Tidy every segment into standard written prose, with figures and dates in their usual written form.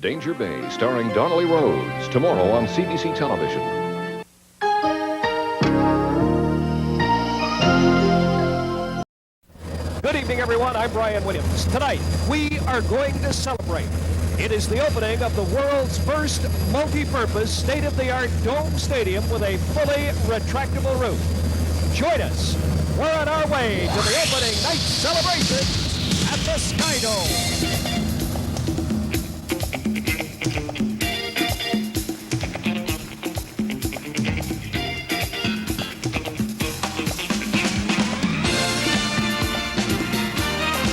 Danger Bay, starring Donnelly Rhodes, tomorrow on CBC Television. Good evening, everyone. I'm Brian Williams. Tonight, we are going to celebrate. It is the opening of the world's first multi-purpose, state-of-the-art dome stadium with a fully retractable roof. Join us. We're on our way to the opening night celebration at the SkyDome.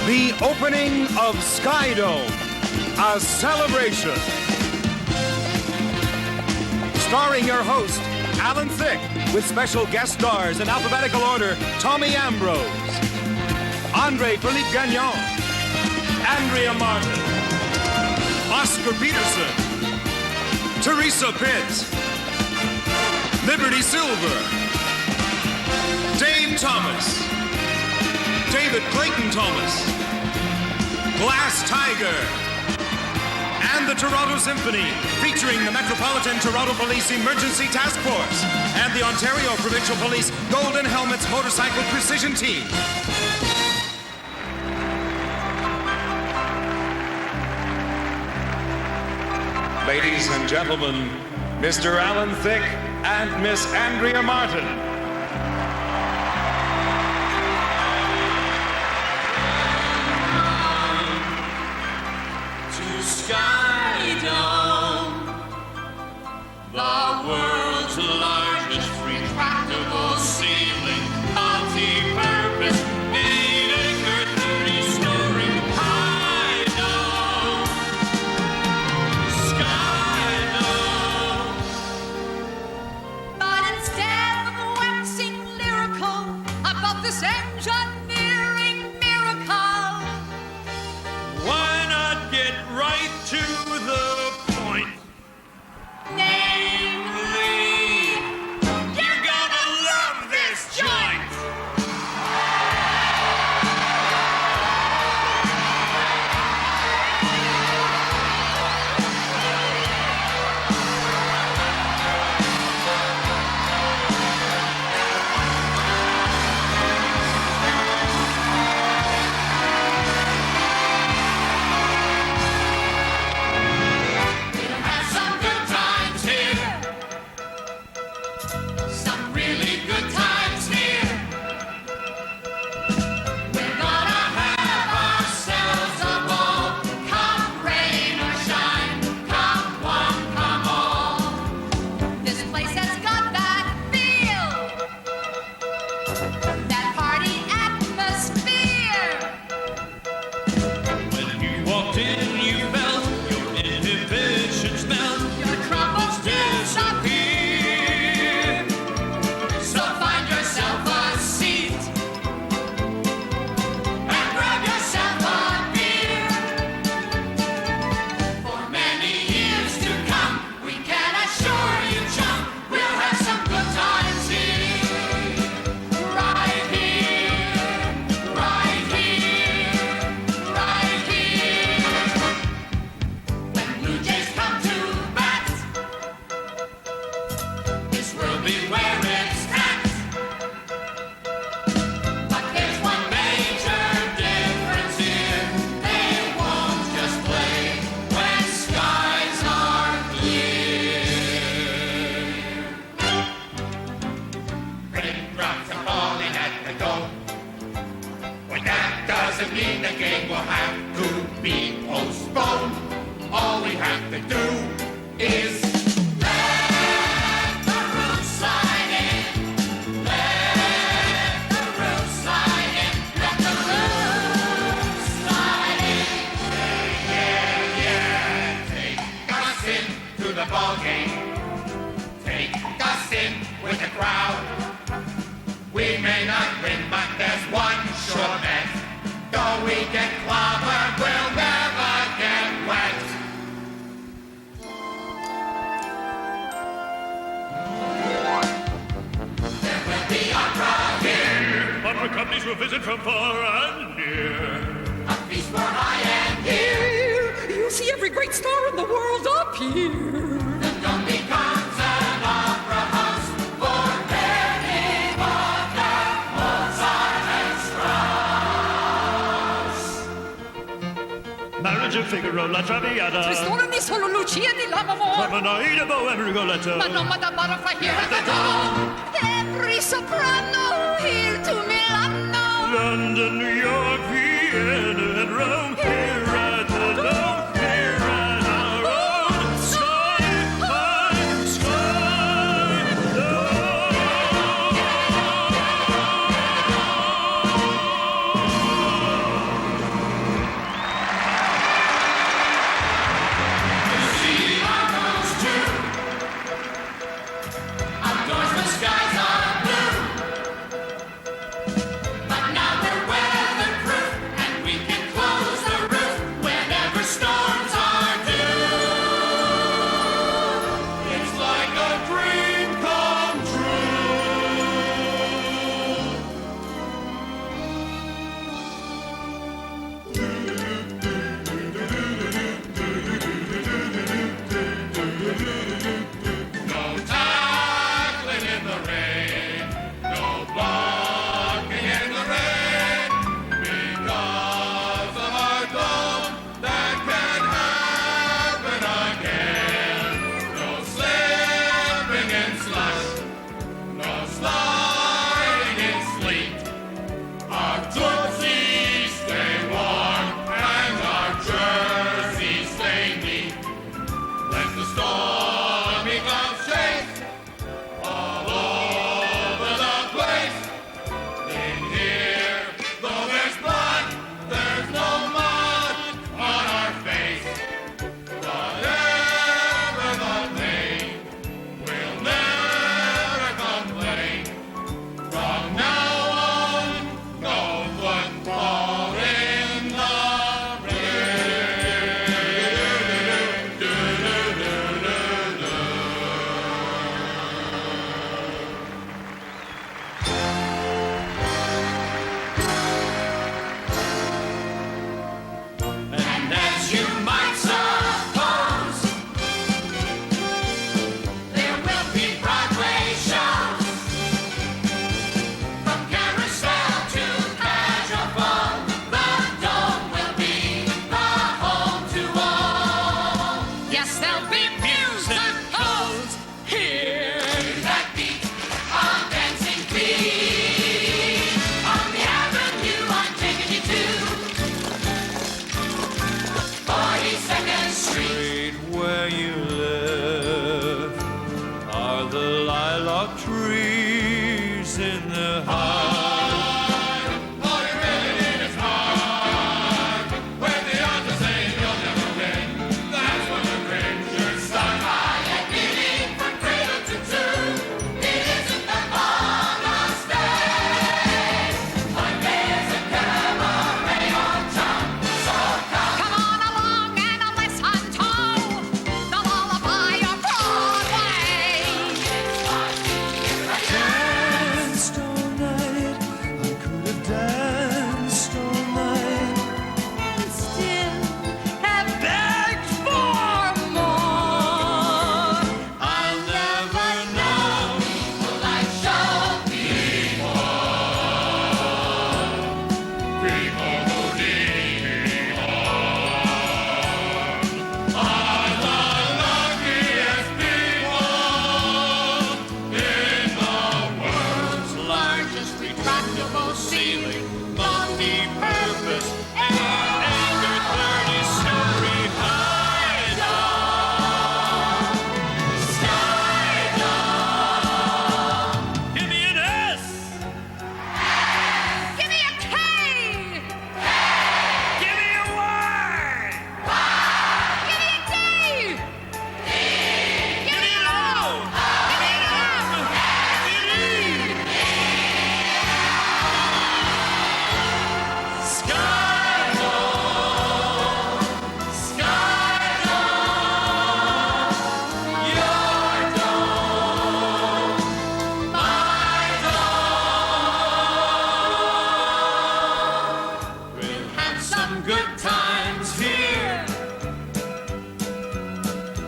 The opening of SkyDome, a celebration. Starring your host, Alan Thicke, with special guest stars in alphabetical order, Tommy Ambrose, Andre Philippe Gagnon, Andrea Martin, Oscar Peterson, Teresa Pitt, Liberty Silver, Dave Thomas, David Clayton Thomas, Glass Tiger, and the Toronto Symphony, featuring the Metropolitan Toronto Police Emergency Task Force and the Ontario Provincial Police Golden Helmets Motorcycle Precision Team. Ladies and gentlemen, Mr. Alan Thicke and Miss Andrea Martin. SkyDome, the world's largest retractable ceiling, multi-purpose, 8-acre, 30-story high dome. SkyDome. But instead of waxing lyrical about this engineering miracle, Why not get right to the point? namely, You're gonna love this joint! we'll have some good times here, some really good times here. We're gonna have ourselves a ball, come rain or shine, come one, come all. This place has got that feel, that party atmosphere. When you walked in, you felt your inhibitions melt, Your troubles disappear. So find yourself a seat and grab yourself a beer. For many years to come, we can assure you, chum, we'll have some good times here. Right here, right here, right here. When Blue Jays come to bat, this will be where it's at. But there's one major difference here. They won't just play when skies are clear. Raindrops are falling at the door, but that doesn't mean the game will have to be postponed. All we have to do is let the roof slide in. Let the roof slide in. Let the roof slide in. Yeah. Take us in to the ball game. Take us in with the crowd. We may not win, but there's one sure bet. Though we get clobbered, we'll never get wet. There will be opera here. Opera companies will visit from far and near. A feast for high and dear. You see every great star in the world appear. Don't becomes an opera house for Benny Wagner, Mozart, and Strauss. Marriage of Figaro, La Traviata. Ristorami solo Lucia di Lammermoor. Cavanaghi, Bow and Rigoletto. Ma non Madame Butterfly here at the dome. Every soprano here to Milano. London, New York, Vienna, and Rome. Here at the dome, here at our own Sky High, Sky Outdoors the skies are blue, but now we're weatherproof and we can close the roof.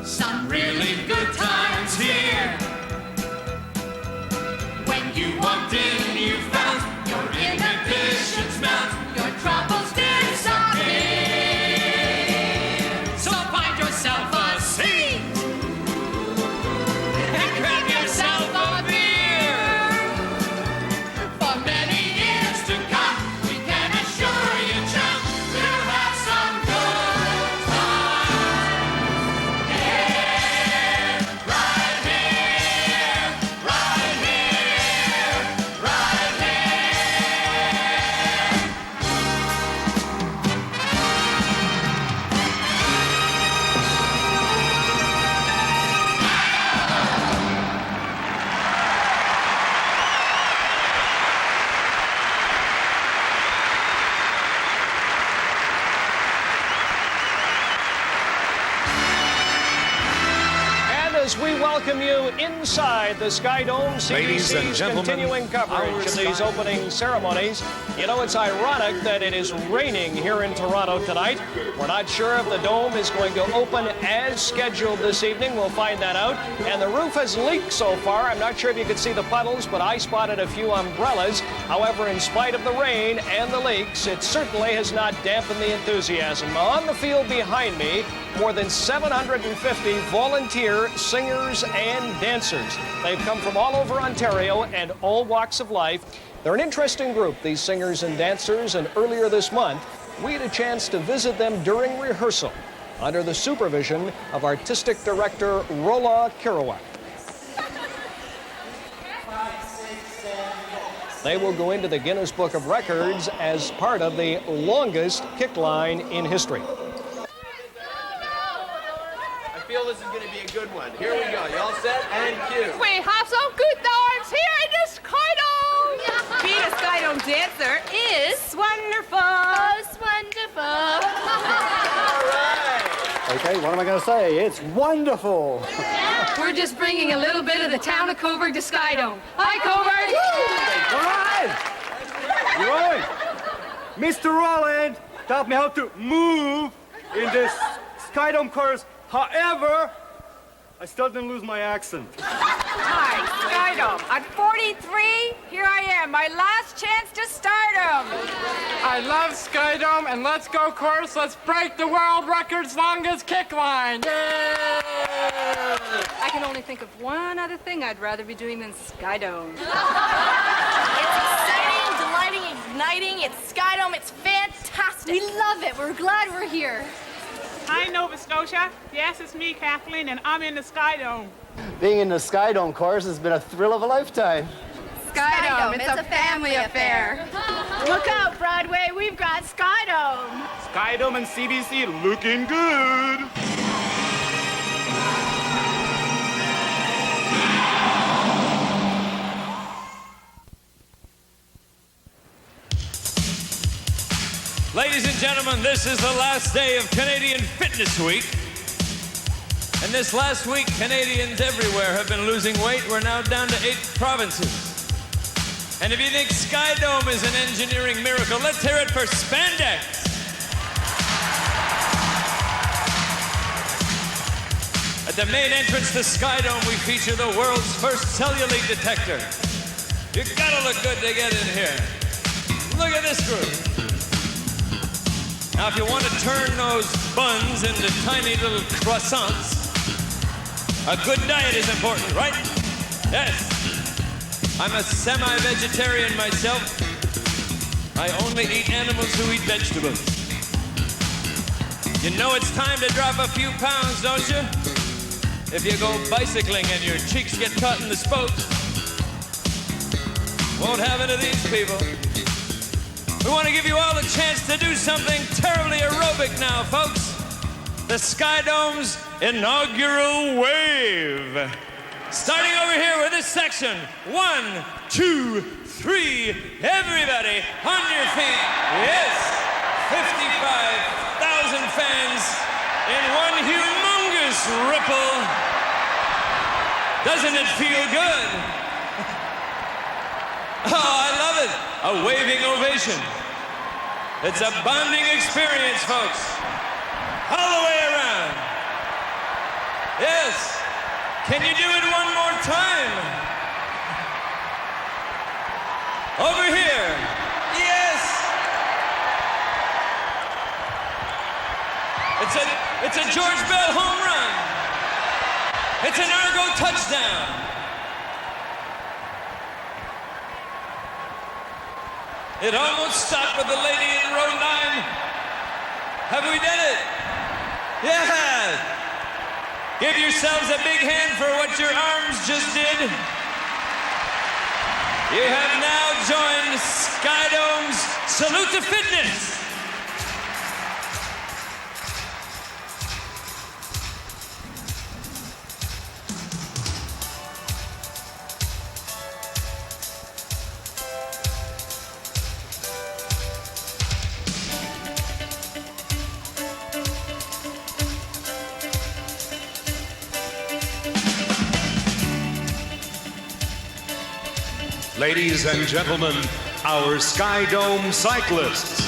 some really good times here. When you walked in, you felt your inhibitions melt, your troubles disappear. So find yourself a seat and grab yourself a beer. For many years to come, we can assure you, chum, we'll have some good times here, right here, right here, right And as we welcome you inside the SkyDome, Ladies and CBC's gentlemen, continuing coverage of these opening ceremonies. You know, it's ironic that it is raining here in Toronto tonight. We're not sure if the dome is going to open as scheduled this evening. We'll find that out. And the roof has leaked so far. I'm not sure if you can see the puddles, but I spotted a few umbrellas. However, in spite of the rain and the leaks, it certainly has not dampened the enthusiasm. On the field behind me, more than 750 volunteer singers and dancers. They've come from all over Ontario and all walks of life. They're an interesting group, these singers and dancers, and earlier this month, we had a chance to visit them during rehearsal under the supervision of artistic director Rola Kirawat. They will go into the Guinness Book of Records as part of the longest kick line in history. I feel this is going to be a good one. Here we go. Y'all set and cue. We have some good times here in the SkyDome. Being a SkyDome dancer is wonderful. It's wonderful. Okay, what am I going to say? It's wonderful. We're just bringing a little bit of the town of Coburg to SkyDome. Hi, Coburg. All right. Mr. Roland taught me how to move in this SkyDome chorus. However, I still didn't lose my accent. Hi, SkyDome. At 43, here I am, my last chance to stardom. I love SkyDome, and let's go chorus. Let's break the world record's longest kick line. I can only think of one other thing I'd rather be doing than SkyDome. It's exciting, delighting, igniting. It's SkyDome. It's fantastic. We love it. We're glad we're here. Hi, Nova Scotia. Yes, it's me, Kathleen, and I'm in the SkyDome. Being in the SkyDome chorus has been a thrill of a lifetime. SkyDome, it's a family affair. Look out, Broadway. We've got SkyDome. SkyDome and CBC looking good. Ladies and gentlemen, this is the last day of Canadian Fitness Week. And this last week, Canadians everywhere have been losing weight. We're now down to 8 provinces. And if you think SkyDome is an engineering miracle, let's hear it for spandex. At the main entrance to SkyDome, we feature the world's first cellulite detector. You gotta look good to get in here. Look at this group. Now, if you want to turn those buns into tiny little croissants, a good diet is important, right? Yes. I'm a semi-vegetarian myself. I only eat animals who eat vegetables. You know it's time to drop a few pounds, don't you? If you go bicycling and your cheeks get caught in the spokes. Won't happen to these people. We want to give you all a chance to do something terribly aerobic now, folks. The SkyDome's inaugural wave. Starting over here with this section. 1, 2, 3. Everybody on your feet. Yes. 55,000 fans in one humongous ripple. Doesn't it feel good? Oh, I love it. A waving ovation. It's a bonding experience, folks. All the way around. Yes. Can you do it one more time? Over here. Yes. It's a George Bell home run. It's an Argo touchdown. It almost stopped with the lady in row 9. Have we done it? Yeah. Give yourselves a big hand for what your arms just did. You have now joined SkyDome's Salute to Fitness. Ladies and gentlemen, our SkyDome cyclists.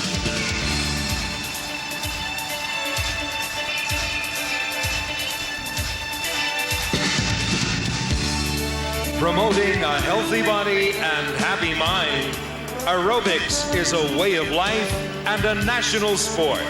Promoting a healthy body and happy mind, aerobics is a way of life and a national sport.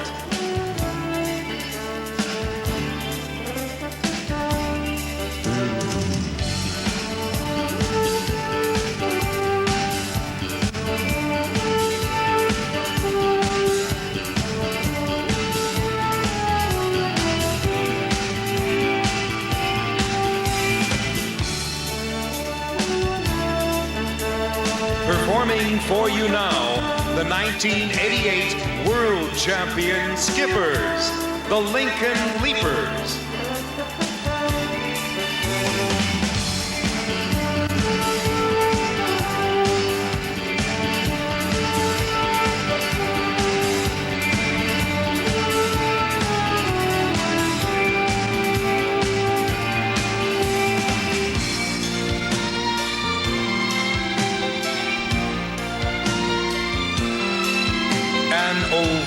Performing for you now, the 1988 World Champion Skippers, the Lincoln Leapers.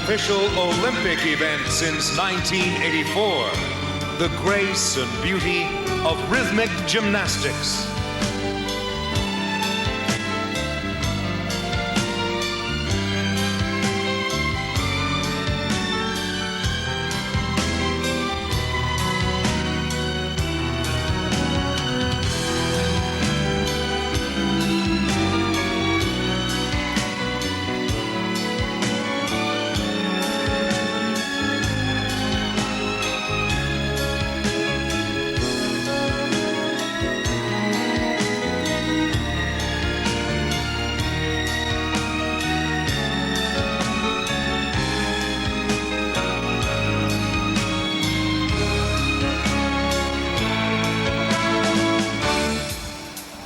Official Olympic event since 1984, the grace and beauty of rhythmic gymnastics.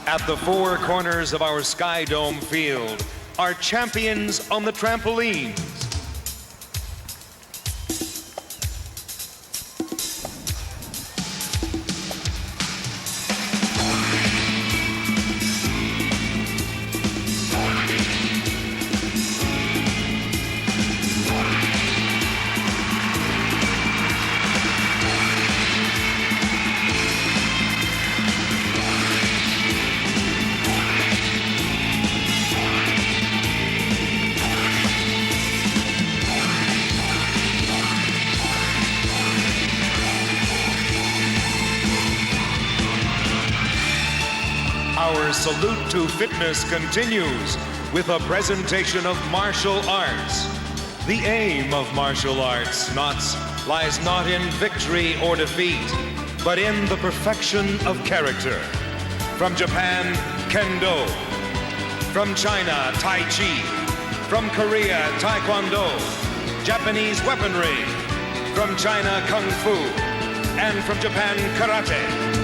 At the four corners of our SkyDome field are champions on the trampolines. Our Salute to Fitness continues with a presentation of martial arts. The aim of martial arts lies not in victory or defeat, but in the perfection of character. From Japan, Kendo. From China, Tai Chi. From Korea, Taekwondo. Japanese weaponry. From China, Kung Fu. And from Japan, Karate.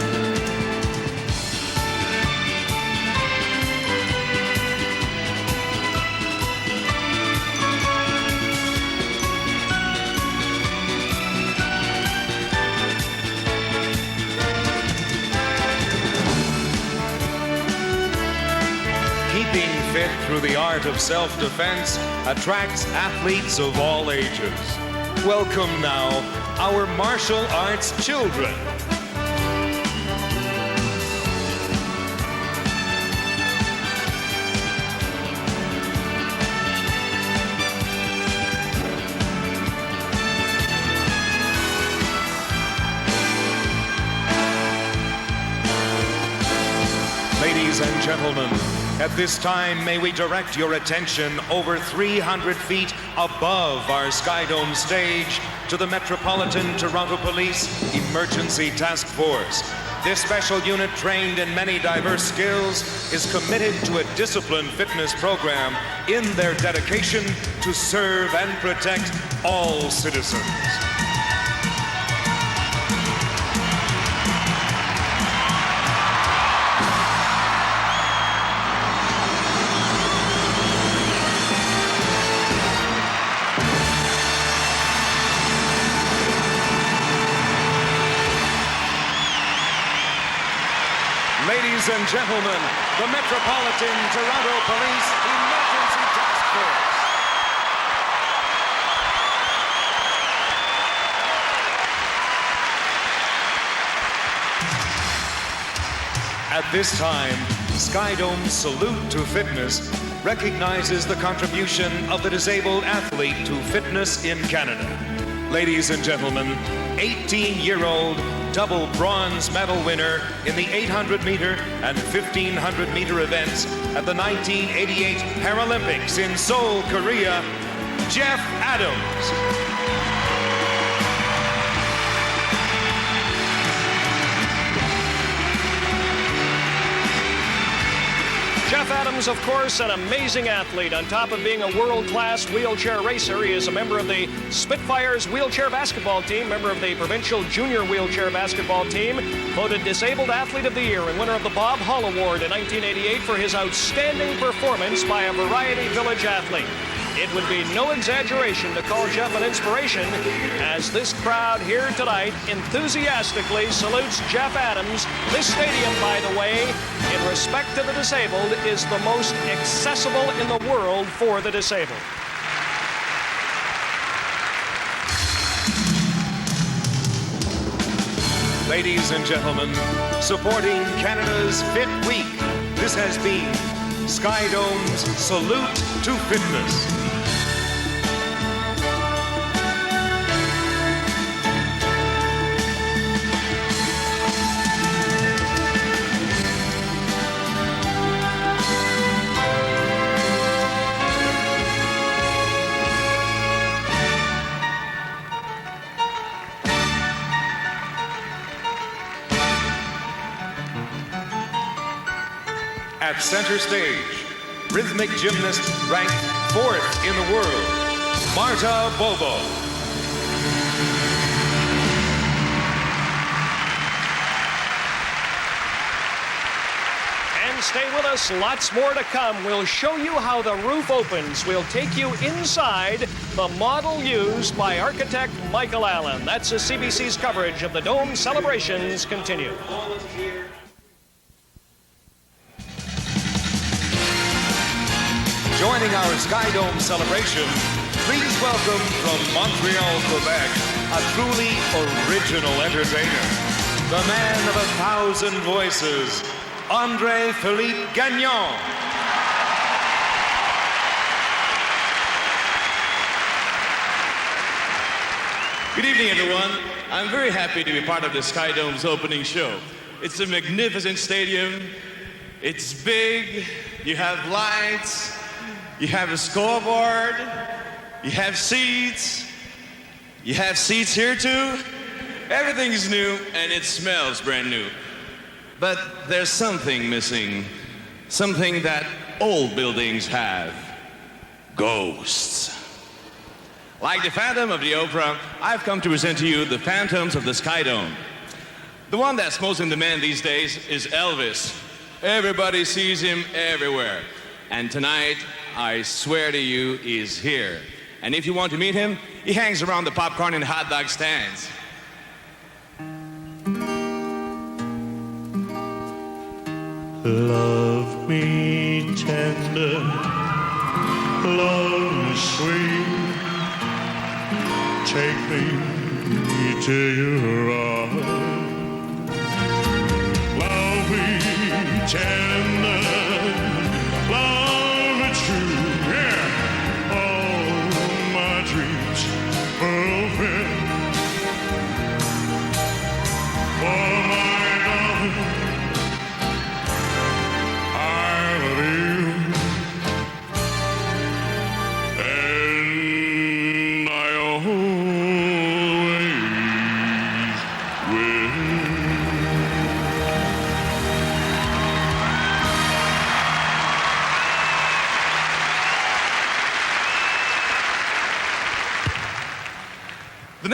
Keeping fit through the art of self-defense attracts athletes of all ages. Welcome now, our martial arts children. Ladies and gentlemen, at this time, may we direct your attention over 300 feet above our SkyDome stage to the Metropolitan Toronto Police Emergency Task Force. This special unit, trained in many diverse skills, is committed to a disciplined fitness program in their dedication to serve and protect all citizens. Ladies and gentlemen, the Metropolitan Toronto Police Emergency Task Force. At this time, SkyDome's Salute to Fitness recognizes the contribution of the disabled athlete to fitness in Canada. Ladies and gentlemen, 18-year-old double bronze medal winner in the 800-meter and 1,500-meter events at the 1988 Paralympics in Seoul, Korea, Jeff Adams. Jeff Adams, of course, an amazing athlete. On top of being a world-class wheelchair racer, he is a member of the Spitfires wheelchair basketball team, member of the provincial junior wheelchair basketball team, voted Disabled Athlete of the Year and winner of the Bob Hall Award in 1988 for his outstanding performance by a Variety Village athlete. It would be no exaggeration to call Jeff an inspiration, as this crowd here tonight enthusiastically salutes Jeff Adams. This stadium, by the way, in respect to the disabled, is the most accessible in the world for the disabled. Ladies and gentlemen, supporting Canada's Fit Week, this has been SkyDome's Salute to Fitness. At center stage, rhythmic gymnast ranked 4th in the world, Marta Bobo. And stay with us, lots more to come. We'll show you how the roof opens. We'll take you inside the model used by architect Michael Allen. That's as CBC's coverage of the Dome celebrations continue. Joining our SkyDome celebration, please welcome from Montreal, Quebec, a truly original entertainer, the man of 1,000 voices, André-Philippe Gagnon. Good evening, everyone. I'm very happy to be part of the SkyDome's opening show. It's a magnificent stadium. It's big. You have lights. You have a scoreboard, you have seats here too. Everything is new and it smells brand new. But there's something missing, something that old buildings have: ghosts. Like the Phantom of the Opera, I've come to present to you the Phantoms of the SkyDome. The one that's most in demand these days is Elvis. Everybody sees him everywhere. And tonight, I swear to you, he's here. And if you want to meet him, he hangs around the popcorn and hot dog stands. Love me tender, love me sweet, take me to your arms. Love me tender, love me true, yeah. All my dreams fulfilled. For my darling,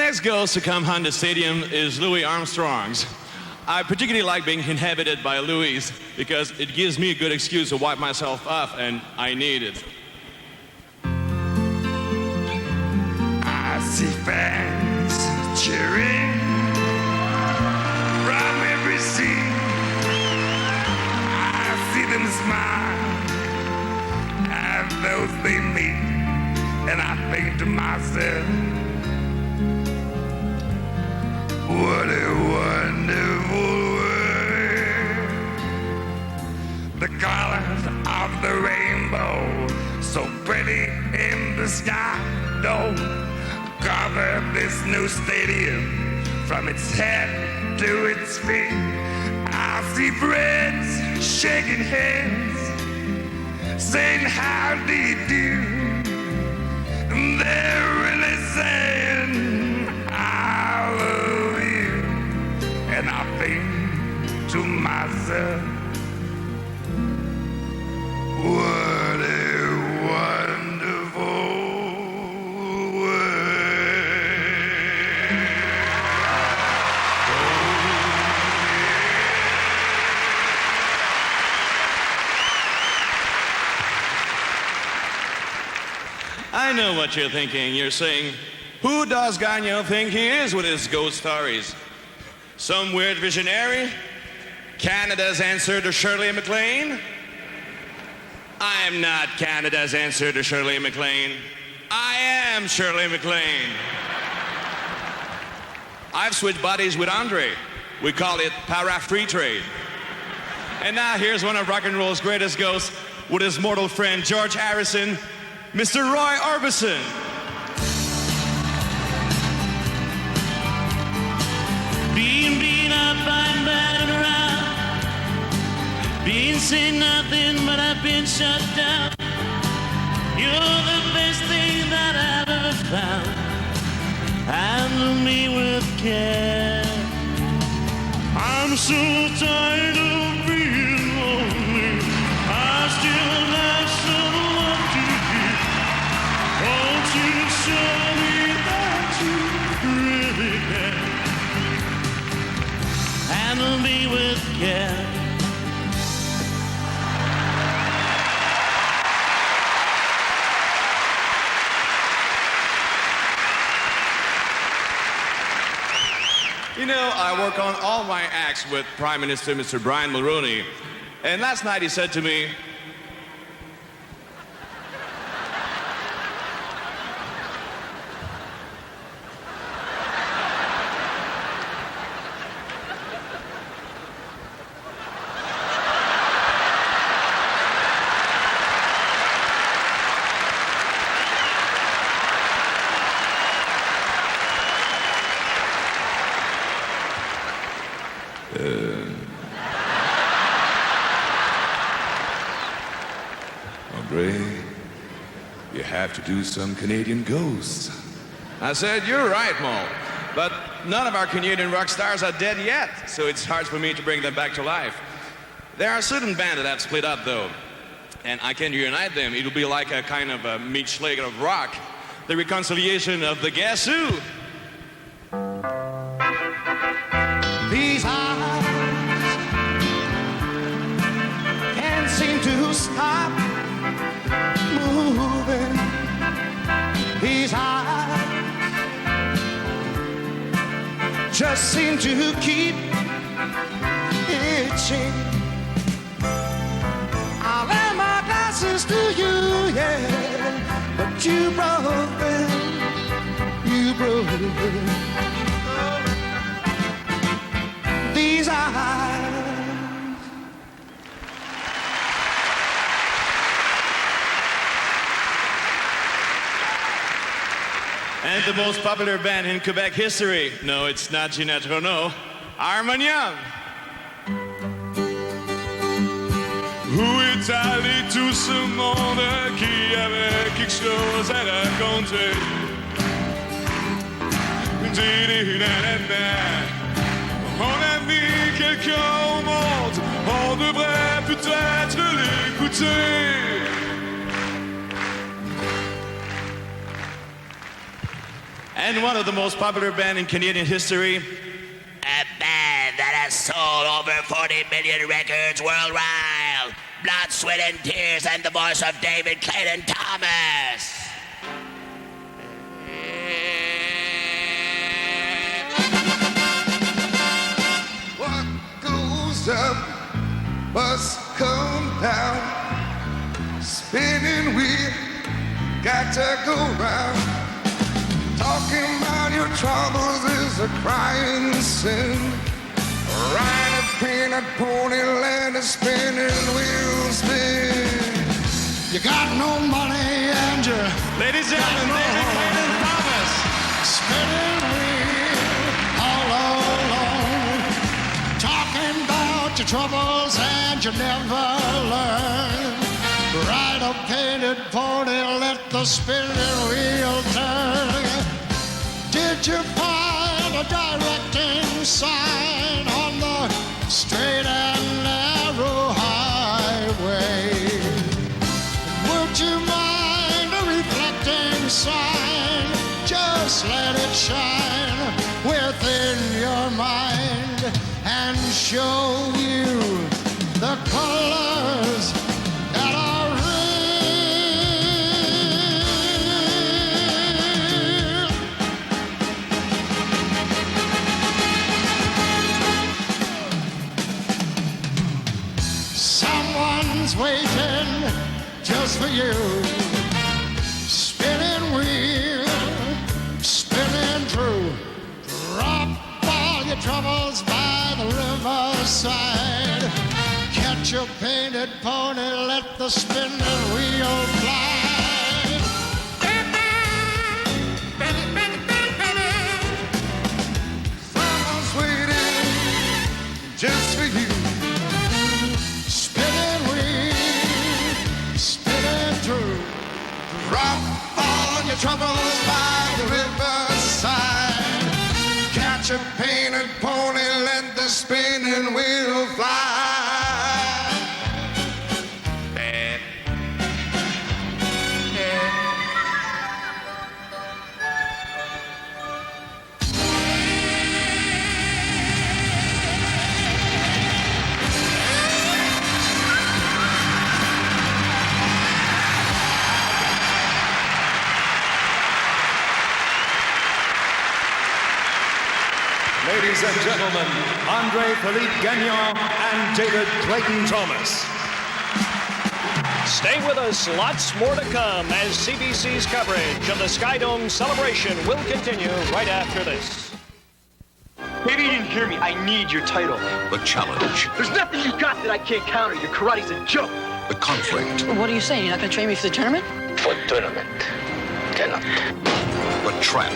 next ghost to come hunt the stadium is Louis Armstrong's. I particularly like being inhabited by Louis because it gives me a good excuse to wipe myself off, and I need it. I see fans cheering from every seat. I see them smile at those they meet, and I think to myself, what a wonderful world. The colors of the rainbow, so pretty in the sky, don't cover this new stadium from its head to its feet. I see friends shaking hands, saying how do you do, and they're really saying I love you. And I think to myself, what a wonderful world. I know what you're thinking. You're saying, who does Gagnon think he is with his ghost stories? Some weird visionary? Canada's answer to Shirley MacLaine? I'm not Canada's answer to Shirley MacLaine. I am Shirley MacLaine. I've switched bodies with Andre. We call it para-free trade. And now here's one of rock and roll's greatest ghosts with his mortal friend George Harrison, Mr. Roy Orbison. Being beat up, I'm battered around. Being seen nothing, but I've been shut down. You're the best thing that I've ever found. Handle me with care. I'm so tired of being lonely. I still have someone to give. Won't you show me that you really care? Handle me with care. You know, I work on all my acts with Prime Minister Mr. Brian Mulroney, and last night he said to me, Andre, you have to do some Canadian ghosts. I said, you're right, Mo, but none of our Canadian rock stars are dead yet, so it's hard for me to bring them back to life. There are certain bands that have split up, though, and I can reunite them. It'll be like a kind of a Meat Schlager of rock, the reconciliation of the Guess Who. These eyes can't seem to stop moving. These eyes just seem to keep itching. I'll lend my glasses to you, yeah, but you broke them. You broke them. These eyes. And the most popular band in Quebec history. No, it's not Ginette Renault. Armagnac. Où est allé tout ce monde qui avait quelque chose à raconter? On a mis quelqu'un au monde, on devrait peut-être l'écouter. and one of the most popular bands in Canadian history. A band that has sold over 40 million records worldwide. Blood, sweat, and tears, and the voice of David Clayton Thomas. What goes up must come down. Spinning wheel, got to go round. Talking about your troubles is a crying sin. Ride a painted pony, let a spinning wheel spin. You got no money and you... Ladies and gentlemen, David Clayton Thomas. Spinning wheel all alone. Talking about your troubles and you never learn. Ride a painted pony, let the spinning wheel turn. Did you find a directing sign on the straight and narrow highway? Would you mind a reflecting sign? Just let it shine within your mind and show you the colors that are real. Someone's waiting just for you. Spinning wheel, spinning true. Drop all your troubles by the riverside. Catch a painted pony, let the spinning wheel fly. Someone's waiting just for you. Spinning wheel, spinning true. Drop all your troubles by the riverside. Catch a painted pony, let the spinning wheel fly. Ladies and gentlemen, Andre Philippe Gagnon and David Clayton Thomas. Stay with us, lots more to come as CBC's coverage of the SkyDome celebration will continue right after this. Maybe you didn't hear me. I need your title. The challenge. There's nothing you got that I can't counter. Your karate's a joke. The conflict. What are you saying? You're not going to train me for the tournament? For tournament. Cannot. The trap.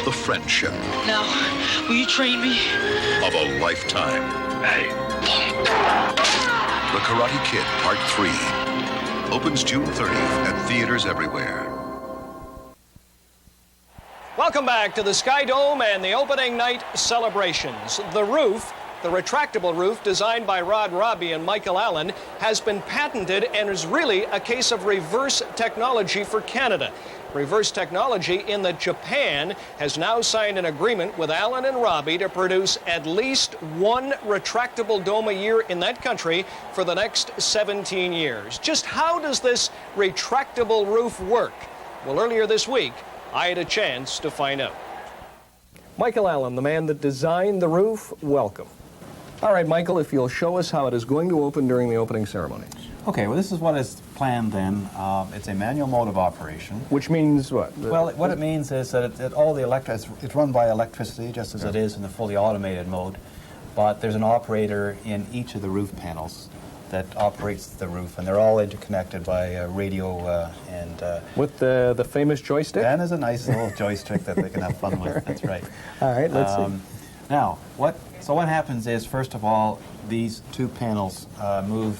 The friendship. Now, will you train me? Of a lifetime. Hey. The Karate Kid Part 3. Opens June 30th at theaters everywhere. Welcome back to the SkyDome and the opening night celebrations. The roof, the retractable roof designed by Rod Robbie and Michael Allen, has been patented and is really a case of reverse technology for Canada. Reverse technology in that Japan has now signed an agreement with Allen and Robbie to produce at least one retractable dome a year in that country for the next 17 years. Just how does this retractable roof work? Well, earlier this week, I had a chance to find out. Michael Allen, the man that designed the roof, welcome. All right, Michael, if you'll show us how it is going to open during the opening ceremony. Okay, well, this is what is planned then. It's a manual mode of operation. Which means what? Well, what it means is that all the it's run by electricity, just as it is in the fully automated mode. But there's an operator in each of the roof panels that operates the roof, and they're all interconnected by radio and... With the famous joystick? And there's a nice little joystick that they can have fun with. That's right. All right, let's see. Now, what happens is, first of all, these two panels move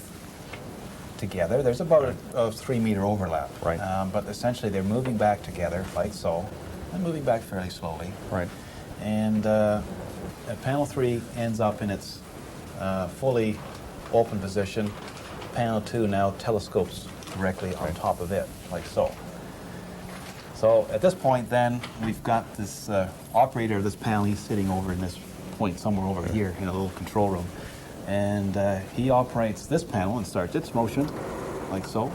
together. There's about a 3-meter overlap. Right. But essentially, they're moving back together, like so, and moving back fairly slowly. Right. And panel 3 ends up in its fully open position. Panel 2 now telescopes directly on top of it, like so. So at this point then, we've got this operator of this panel. He's sitting over in this point somewhere over here in a little control room. And he operates this panel and starts its motion, like so.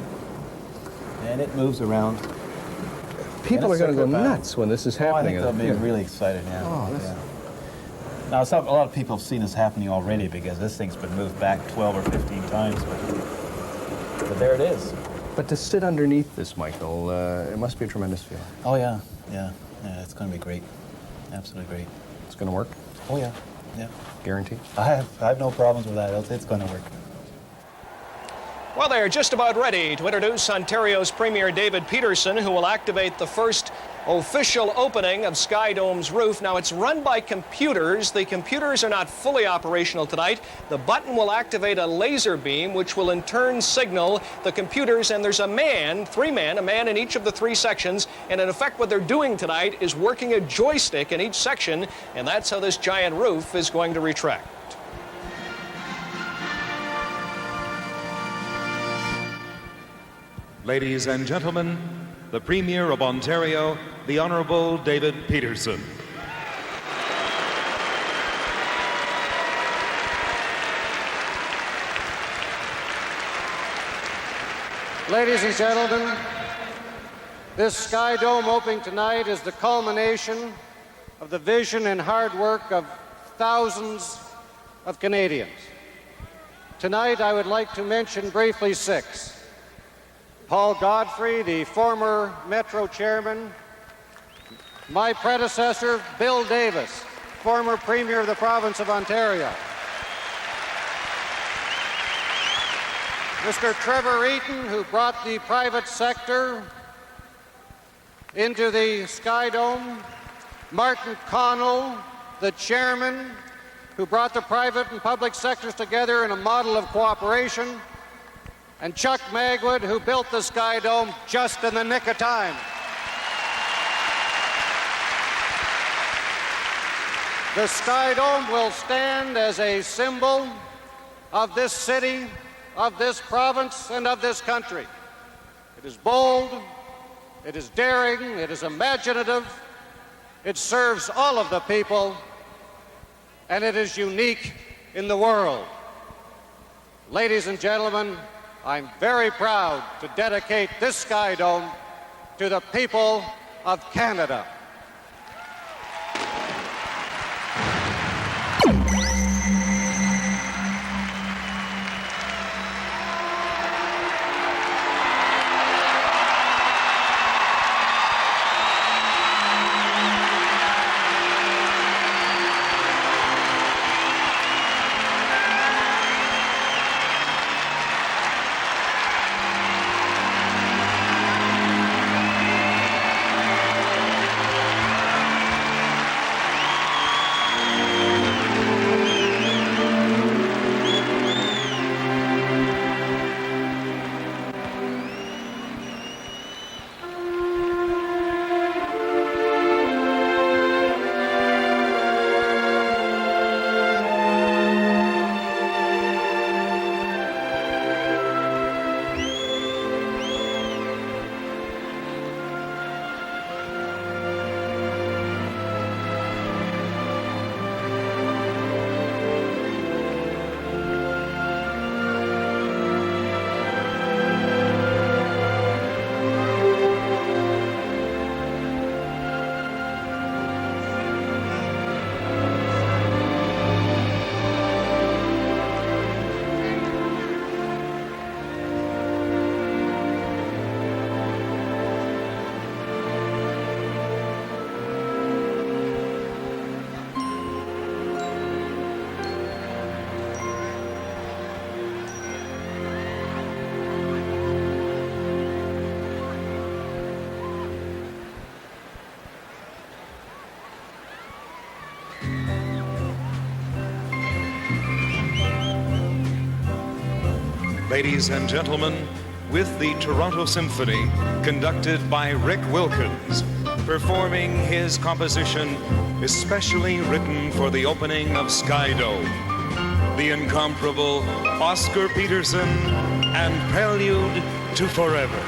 And it moves around. People are going to go nuts when this is happening. I think they'll be really excited now. Oh, that's... Now, a lot of people have seen this happening already because this thing's been moved back 12 or 15 times. But there it is. But to sit underneath this, Michael, it must be a tremendous feeling. Oh, yeah. It's going to be great. Absolutely great. It's going to work? Oh, yeah. Guaranteed? I have no problems with that. It's going to work. Well, they're just about ready to introduce Ontario's Premier David Peterson, who will activate the first official opening of SkyDome's roof. Now, it's run by computers. The computers are not fully operational tonight. The button will activate a laser beam, which will in turn signal the computers, and there's a man in each of the 3 sections, and in effect what they're doing tonight is working a joystick in each section, and that's how this giant roof is going to retract. Ladies and gentlemen, the Premier of Ontario, the Honourable David Peterson. Ladies and gentlemen, this SkyDome opening tonight is the culmination of the vision and hard work of thousands of Canadians. Tonight, I would like to mention briefly 6. Paul Godfrey, the former Metro chairman, my predecessor, Bill Davis, former Premier of the province of Ontario, Mr. Trevor Eaton, who brought the private sector into the SkyDome, Martin Connell, the chairman, who brought the private and public sectors together in a model of cooperation, and Chuck Magwood, who built the SkyDome just in the nick of time. The SkyDome will stand as a symbol of this city, of this province, and of this country. It is bold, it is daring, it is imaginative, it serves all of the people, and it is unique in the world. Ladies and gentlemen, I'm very proud to dedicate this SkyDome to the people of Canada. Ladies and gentlemen, with the Toronto Symphony, conducted by Rick Wilkins, performing his composition especially written for the opening of SkyDome, the incomparable Oscar Peterson and Prelude to forever.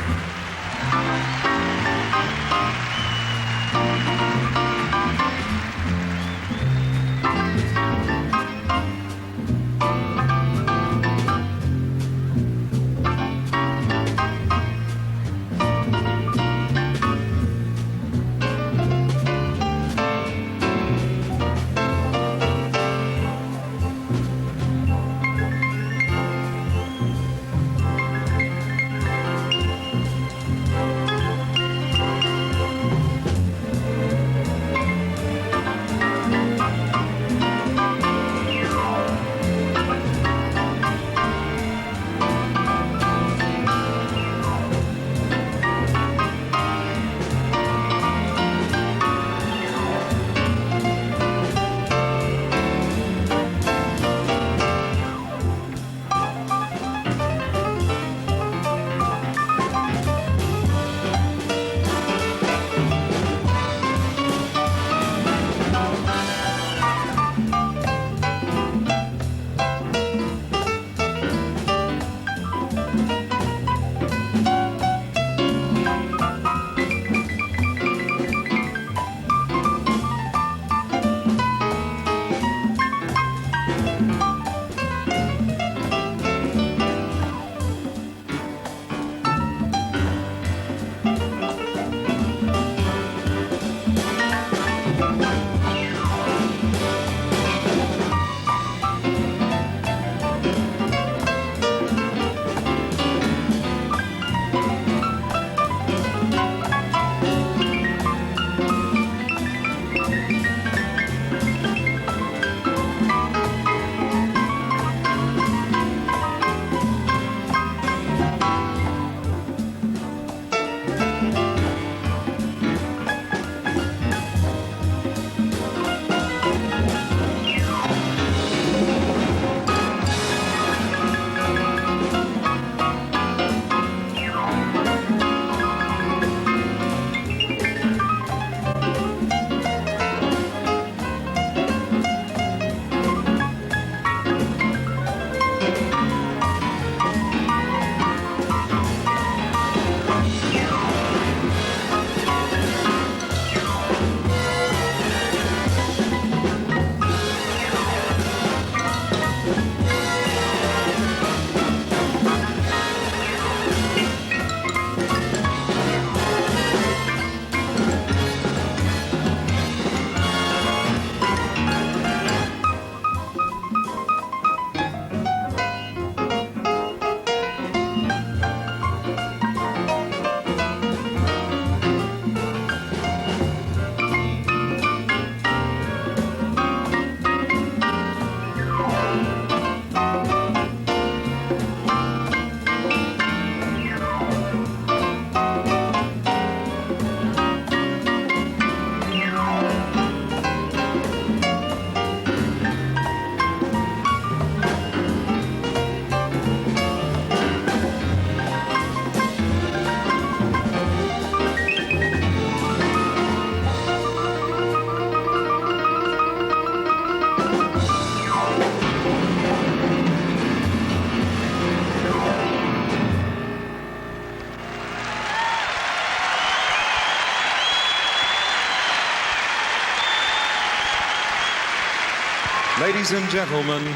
Ladies and gentlemen,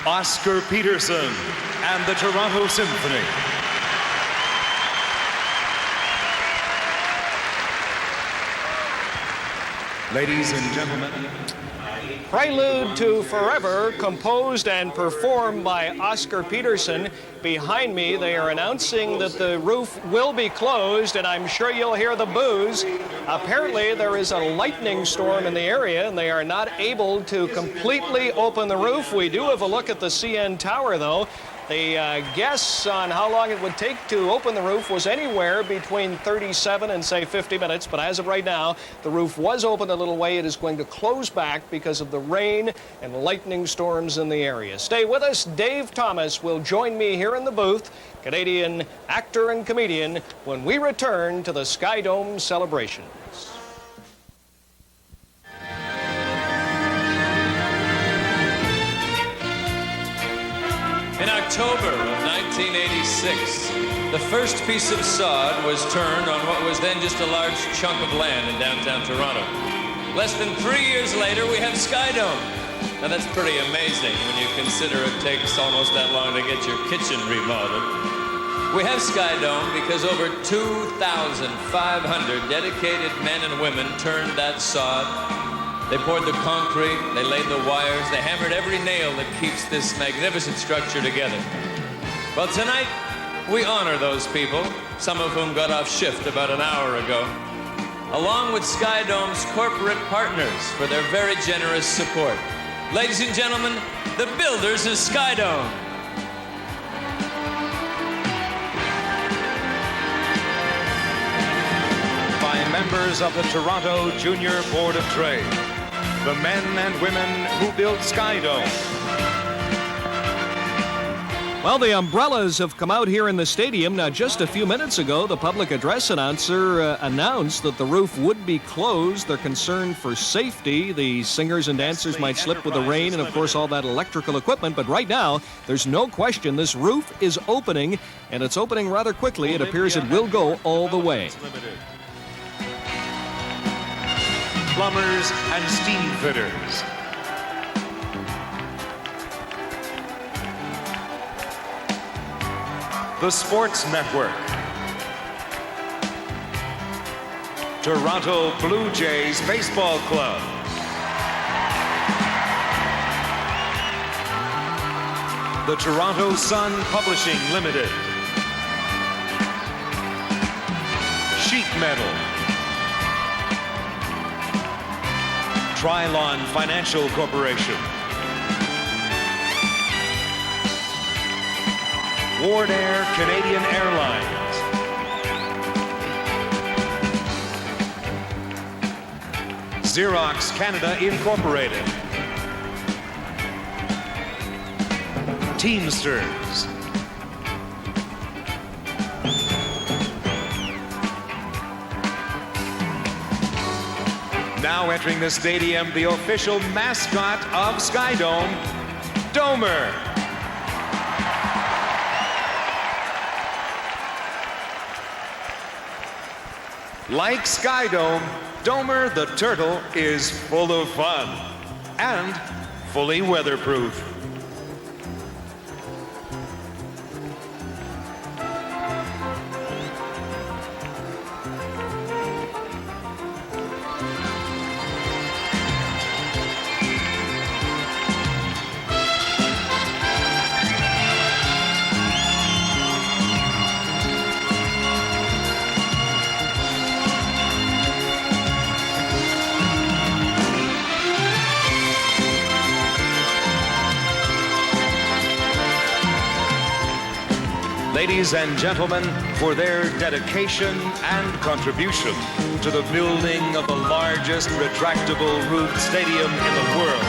Oscar Peterson and the Toronto Symphony. Ladies and gentlemen, Prelude to Forever, composed and performed by Oscar Peterson. Behind me, they are announcing that the roof will be closed, and I'm sure you'll hear the boos. Apparently, there is a lightning storm in the area, and they are not able to completely open the roof. We do have a look at the CN Tower, though. The guess on how long it would take to open the roof was anywhere between 37 and, say, 50 minutes. But as of right now, the roof was open a little way. It is going to close back because of the rain and lightning storms in the area. Stay with us. Dave Thomas will join me here in the booth, Canadian actor and comedian, when we return to the SkyDome celebrations. In October of 1986, the first piece of sod was turned on what was then just a large chunk of land in downtown Toronto. Less than 3 years later, we have SkyDome. Now that's pretty amazing when you consider it takes almost that long to get your kitchen remodeled. We have SkyDome because over 2,500 dedicated men and women turned that sod. They poured the concrete, they laid the wires, they hammered every nail that keeps this magnificent structure together. Well, tonight, we honor those people, some of whom got off shift about an hour ago, along with SkyDome's corporate partners for their very generous support. Ladies and gentlemen, the builders of SkyDome. By members of the Toronto Junior Board of Trade, the men and women who built SkyDome. Well, the umbrellas have come out here in the stadium. Now, just a few minutes ago, the public address announcer announced that the roof would be closed. They're concerned for safety. The singers and dancers might slip with the rain and, of course, all that electrical equipment. But right now, there's no question this roof is opening, and it's opening rather quickly. It appears it will go all the way. Plumbers and steam fitters. The Sports Network. Toronto Blue Jays Baseball Club. The Toronto Sun Publishing Limited. Sheet Metal. Trilon Financial Corporation. Ward Air Canadian Airlines. Xerox Canada Incorporated. Teamsters. Now entering the stadium, the official mascot of SkyDome, Domer. Like SkyDome, Domer the Turtle is full of fun and fully weatherproof. Ladies and gentlemen, for their dedication and contribution to the building of the largest retractable roofed stadium in the world,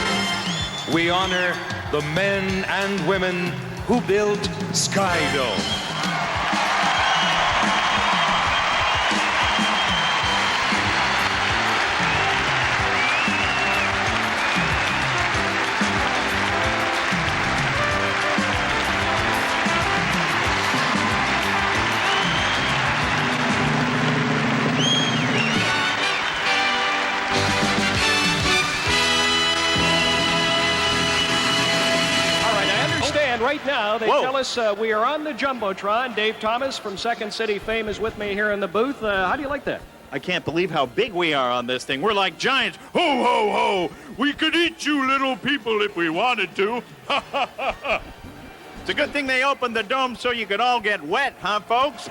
we honor the men and women who built SkyDome. Right now, they tell us we are on the Jumbotron. Dave Thomas from Second City fame is with me here in the booth. How do you like that? I can't believe how big we are on this thing. We're like giants. Ho, ho, ho! We could eat you little people if we wanted to. Ha, ha, ha, ha. It's a good thing they opened the dome so you could all get wet, huh, folks?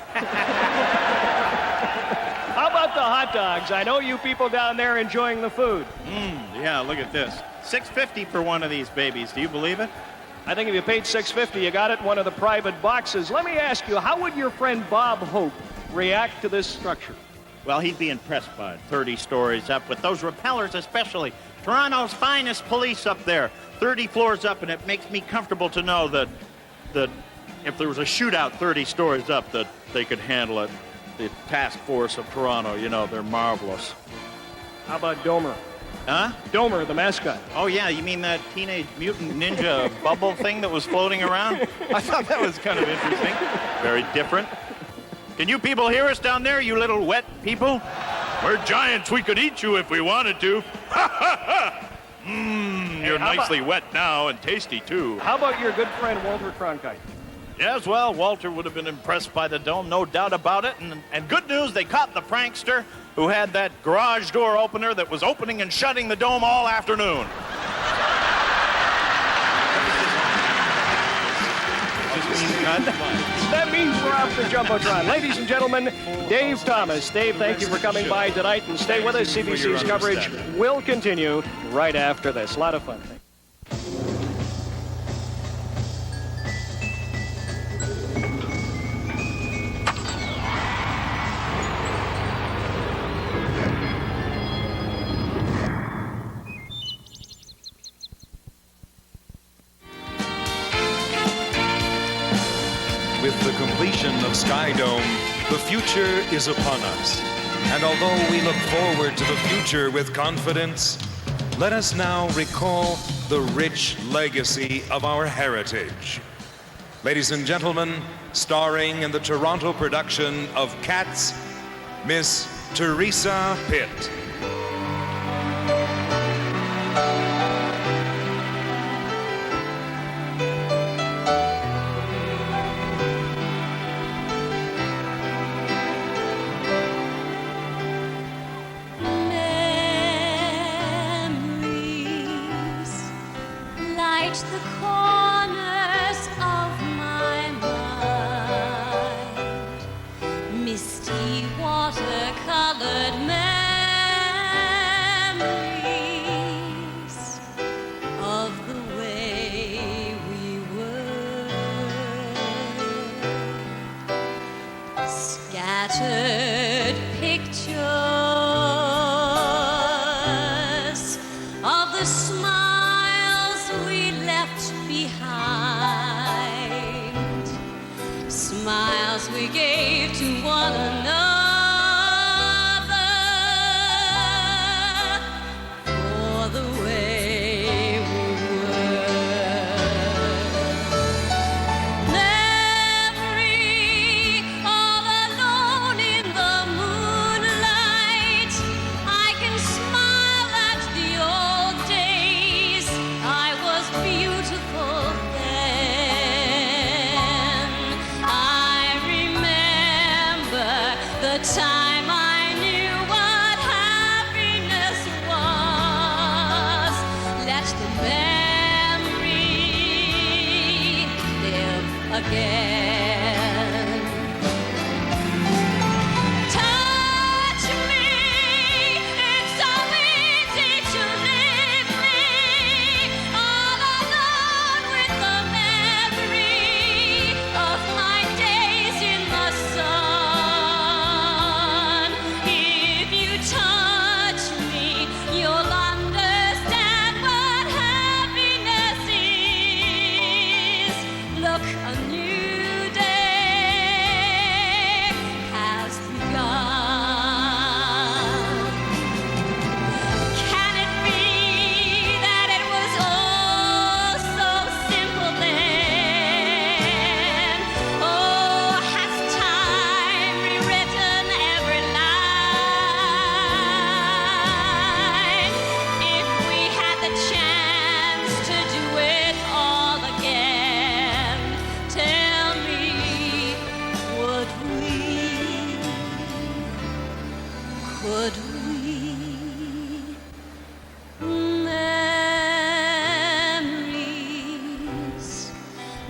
How about the hot dogs? I know you people down there enjoying the food. Yeah, look at this. $6.50 for one of these babies. Do you believe it? I think if you paid $6.50, you got it in one of the private boxes. Let me ask you, how would your friend Bob Hope react to this structure? Well, he'd be impressed by it. 30 stories up, with those repellers especially. Toronto's finest police up there. 30 floors up, and it makes me comfortable to know that if there was a shootout 30 stories up, that they could handle it. The task force of Toronto, you know, they're marvelous. How about Domer? Huh? Domer, the mascot. Oh, yeah, you mean that Teenage Mutant Ninja bubble thing that was floating around? I thought that was kind of interesting. Very different. Can you people hear us down there, you little wet people? We're giants. We could eat you if we wanted to. Ha ha ha! You're nicely wet now and tasty, too. How about your good friend Walter Cronkite? Yes, well, Walter would have been impressed by the dome, no doubt about it. And good news, they caught the prankster who had that garage door opener that was opening and shutting the dome all afternoon. That means we're off the Jumbotron. Ladies and gentlemen, Dave Thomas. Dave, thank you for coming by tonight, and stay with us. CBC's coverage will continue right after this. A lot of fun. With the completion of SkyDome, the future is upon us. And although we look forward to the future with confidence, let us now recall the rich legacy of our heritage. Ladies and gentlemen, starring in the Toronto production of Cats, Miss Teresa Pitt. The corners of my mind, misty watercolored memories of the way we were, scattered pictures of the smiles we left behind, smiles we gave to one another for the way we were. Memory, all alone in the moonlight, I can smile at the old days. I was beautiful then. I remember the time I knew what happiness was. Let the memory live again. Touch me, it's so easy to leave me all alone with the memory of my days in the sun. If you touch me, you'll understand what happiness is. Look, a new day has begun. Can it be that it was all so simple then? Oh, has time rewritten every line? If we had the chance to do it all again, tell me, would we? Could we? Memories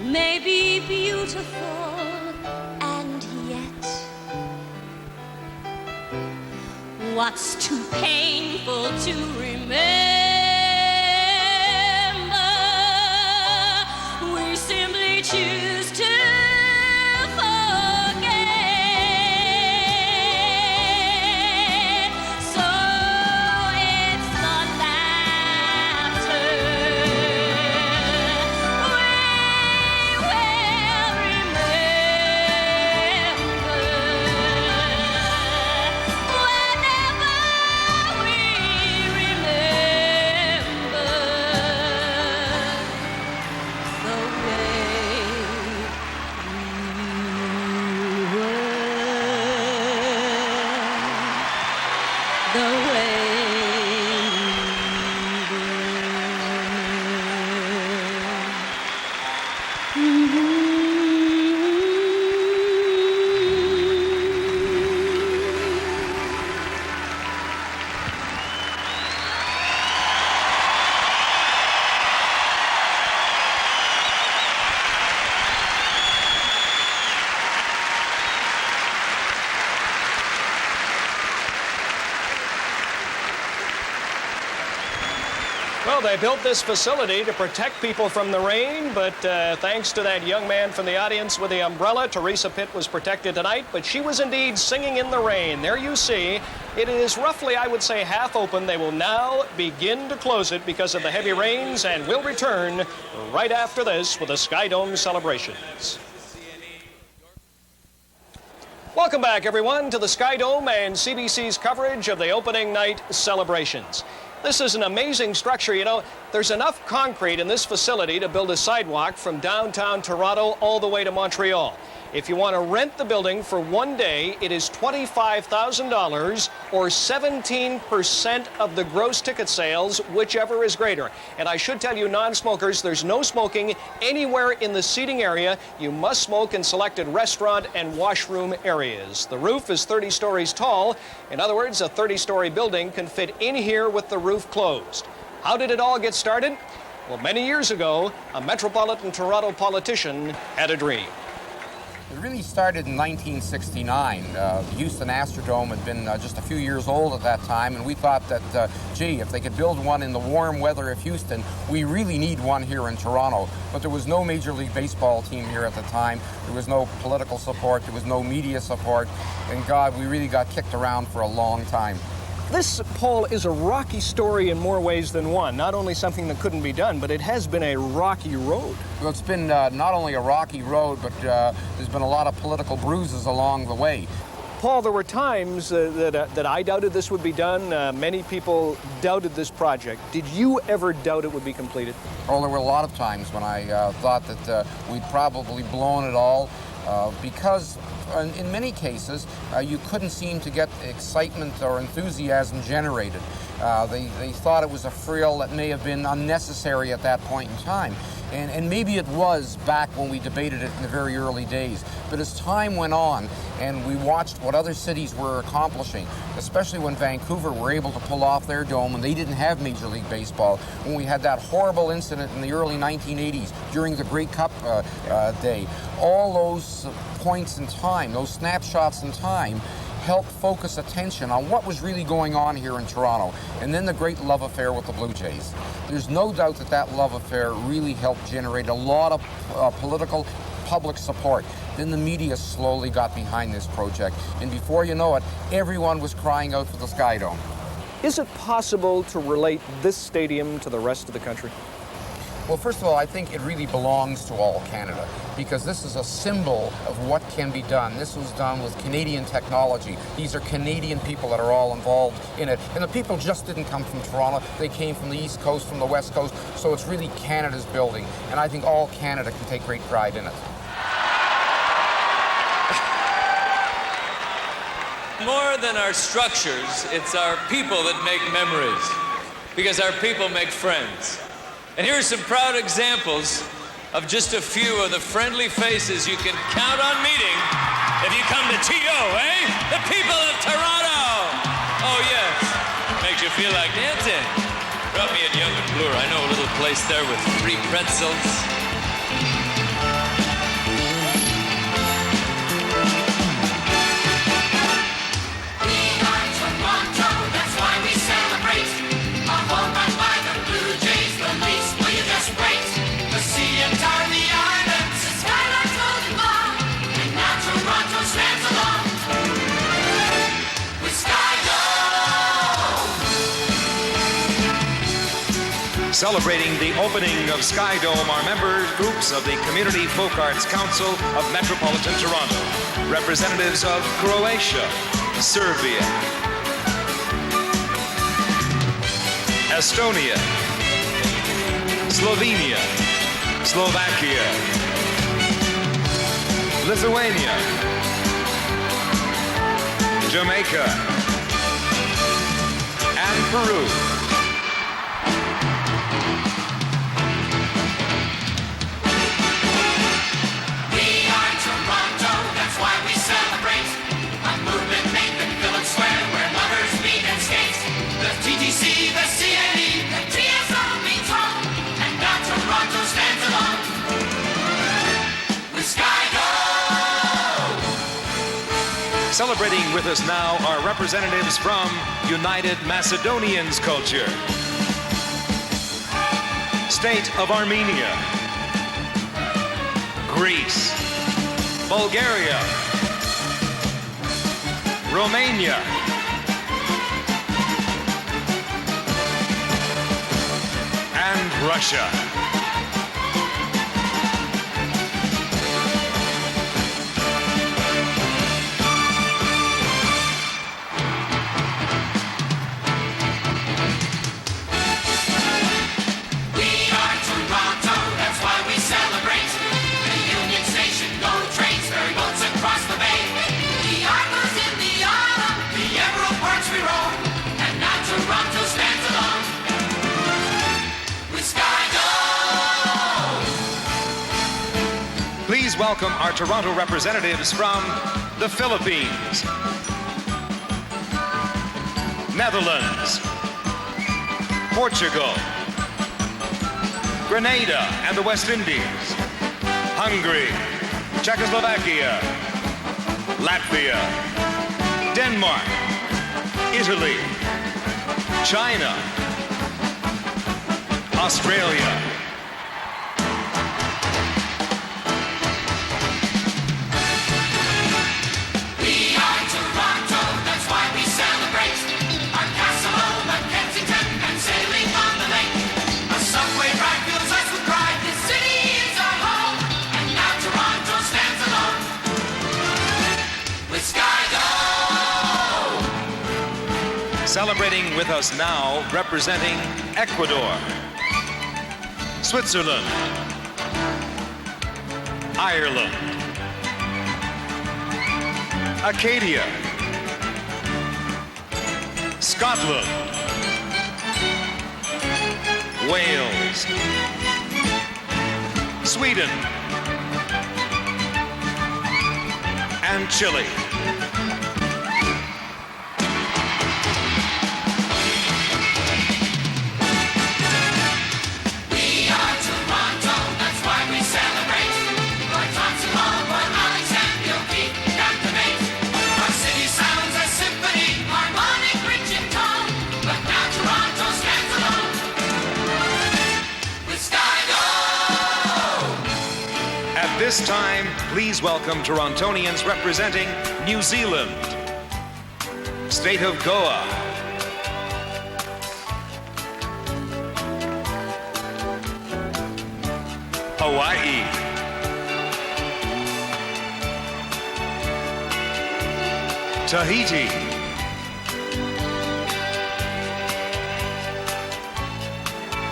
may be beautiful, and yet what's too painful to remember, we simply choose to forget. So it's the laughter we will remember whenever we remember. Well, they built this facility to protect people from the rain, but thanks to that young man from the audience with the umbrella, Teresa Pitt was protected tonight, but she was indeed singing in the rain. There you see, it is roughly, I would say, half open. They will now begin to close it because of the heavy rains, and we'll return right after this with the SkyDome celebrations. Welcome back, everyone, to the SkyDome and CBC's coverage of the opening night celebrations. This is an amazing structure. You know, there's enough concrete in this facility to build a sidewalk from downtown Toronto all the way to Montreal. If you want to rent the building for one day, it is $25,000 or 17% of the gross ticket sales, whichever is greater. And I should tell you, non-smokers, there's no smoking anywhere in the seating area. You must smoke in selected restaurant and washroom areas. The roof is 30 stories tall. In other words, a 30-story building can fit in here with the roof closed. How did it all get started? Well, many years ago, a Metropolitan Toronto politician had a dream. It really started in 1969. The Houston Astrodome had been just a few years old at that time, and we thought that, gee, if they could build one in the warm weather of Houston, we really need one here in Toronto. But there was no Major League Baseball team here at the time. There was no political support. There was no media support. And God, we really got kicked around for a long time. This, Paul, is a rocky story in more ways than one. Not only something that couldn't be done, but it has been a rocky road. Well, it's been not only a rocky road, but there's been a lot of political bruises along the way. Paul, there were times that I doubted this would be done. Many people doubted this project. Did you ever doubt it would be completed? Oh, there were a lot of times when I thought that we'd probably blown it all because in many cases, you couldn't seem to get excitement or enthusiasm generated. They thought it was a frill that may have been unnecessary at that point in time. And maybe it was back when we debated it in the very early days. But as time went on and we watched what other cities were accomplishing, especially when Vancouver were able to pull off their dome and they didn't have Major League Baseball, when we had that horrible incident in the early 1980s during the Grey Cup day, all those points in time, those snapshots in time, helped focus attention on what was really going on here in Toronto. And then the great love affair with the Blue Jays. There's no doubt that that love affair really helped generate a lot of political public support. Then the media slowly got behind this project. And before you know it, everyone was crying out for the SkyDome. Is it possible to relate this stadium to the rest of the country? Well, first of all, I think it really belongs to all Canada because this is a symbol of what can be done. This was done with Canadian technology. These are Canadian people that are all involved in it. And the people just didn't come from Toronto. They came from the East Coast, from the West Coast. So it's really Canada's building. And I think all Canada can take great pride in it. More than our structures, it's our people that make memories, because our people make friends. And here are some proud examples of just a few of the friendly faces you can count on meeting if you come to TO, eh? The people of Toronto! Oh, yes. Makes you feel like dancing. Drop me at Young and Bloor. I know a little place there with free pretzels. Celebrating the opening of SkyDome are member groups of the Community Folk Arts Council of Metropolitan Toronto, representatives of Croatia, Serbia, Estonia, Slovenia, Slovakia, Lithuania, Jamaica, and Peru. Celebrating with us now are representatives from United Macedonians culture. state of Armenia, Greece, Bulgaria, Romania, and Russia. Please welcome our Toronto representatives from the Philippines, Netherlands, Portugal, Grenada and the West Indies, Hungary, Czechoslovakia, Latvia, Denmark, Italy, China, Australia, celebrating with us now, representing Ecuador, Switzerland, Ireland, Acadia, Scotland, Wales, Sweden, and Chile. This time, please welcome Torontonians representing New Zealand, State of Goa, Hawaii, Tahiti,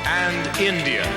and India.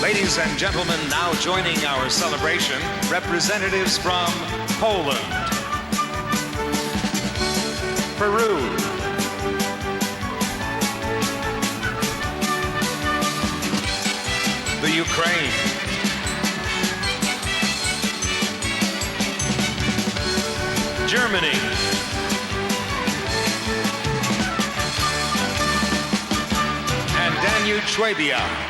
Ladies and gentlemen, now joining our celebration, representatives from Poland, Peru, the Ukraine, Germany, and Danube Schwabia.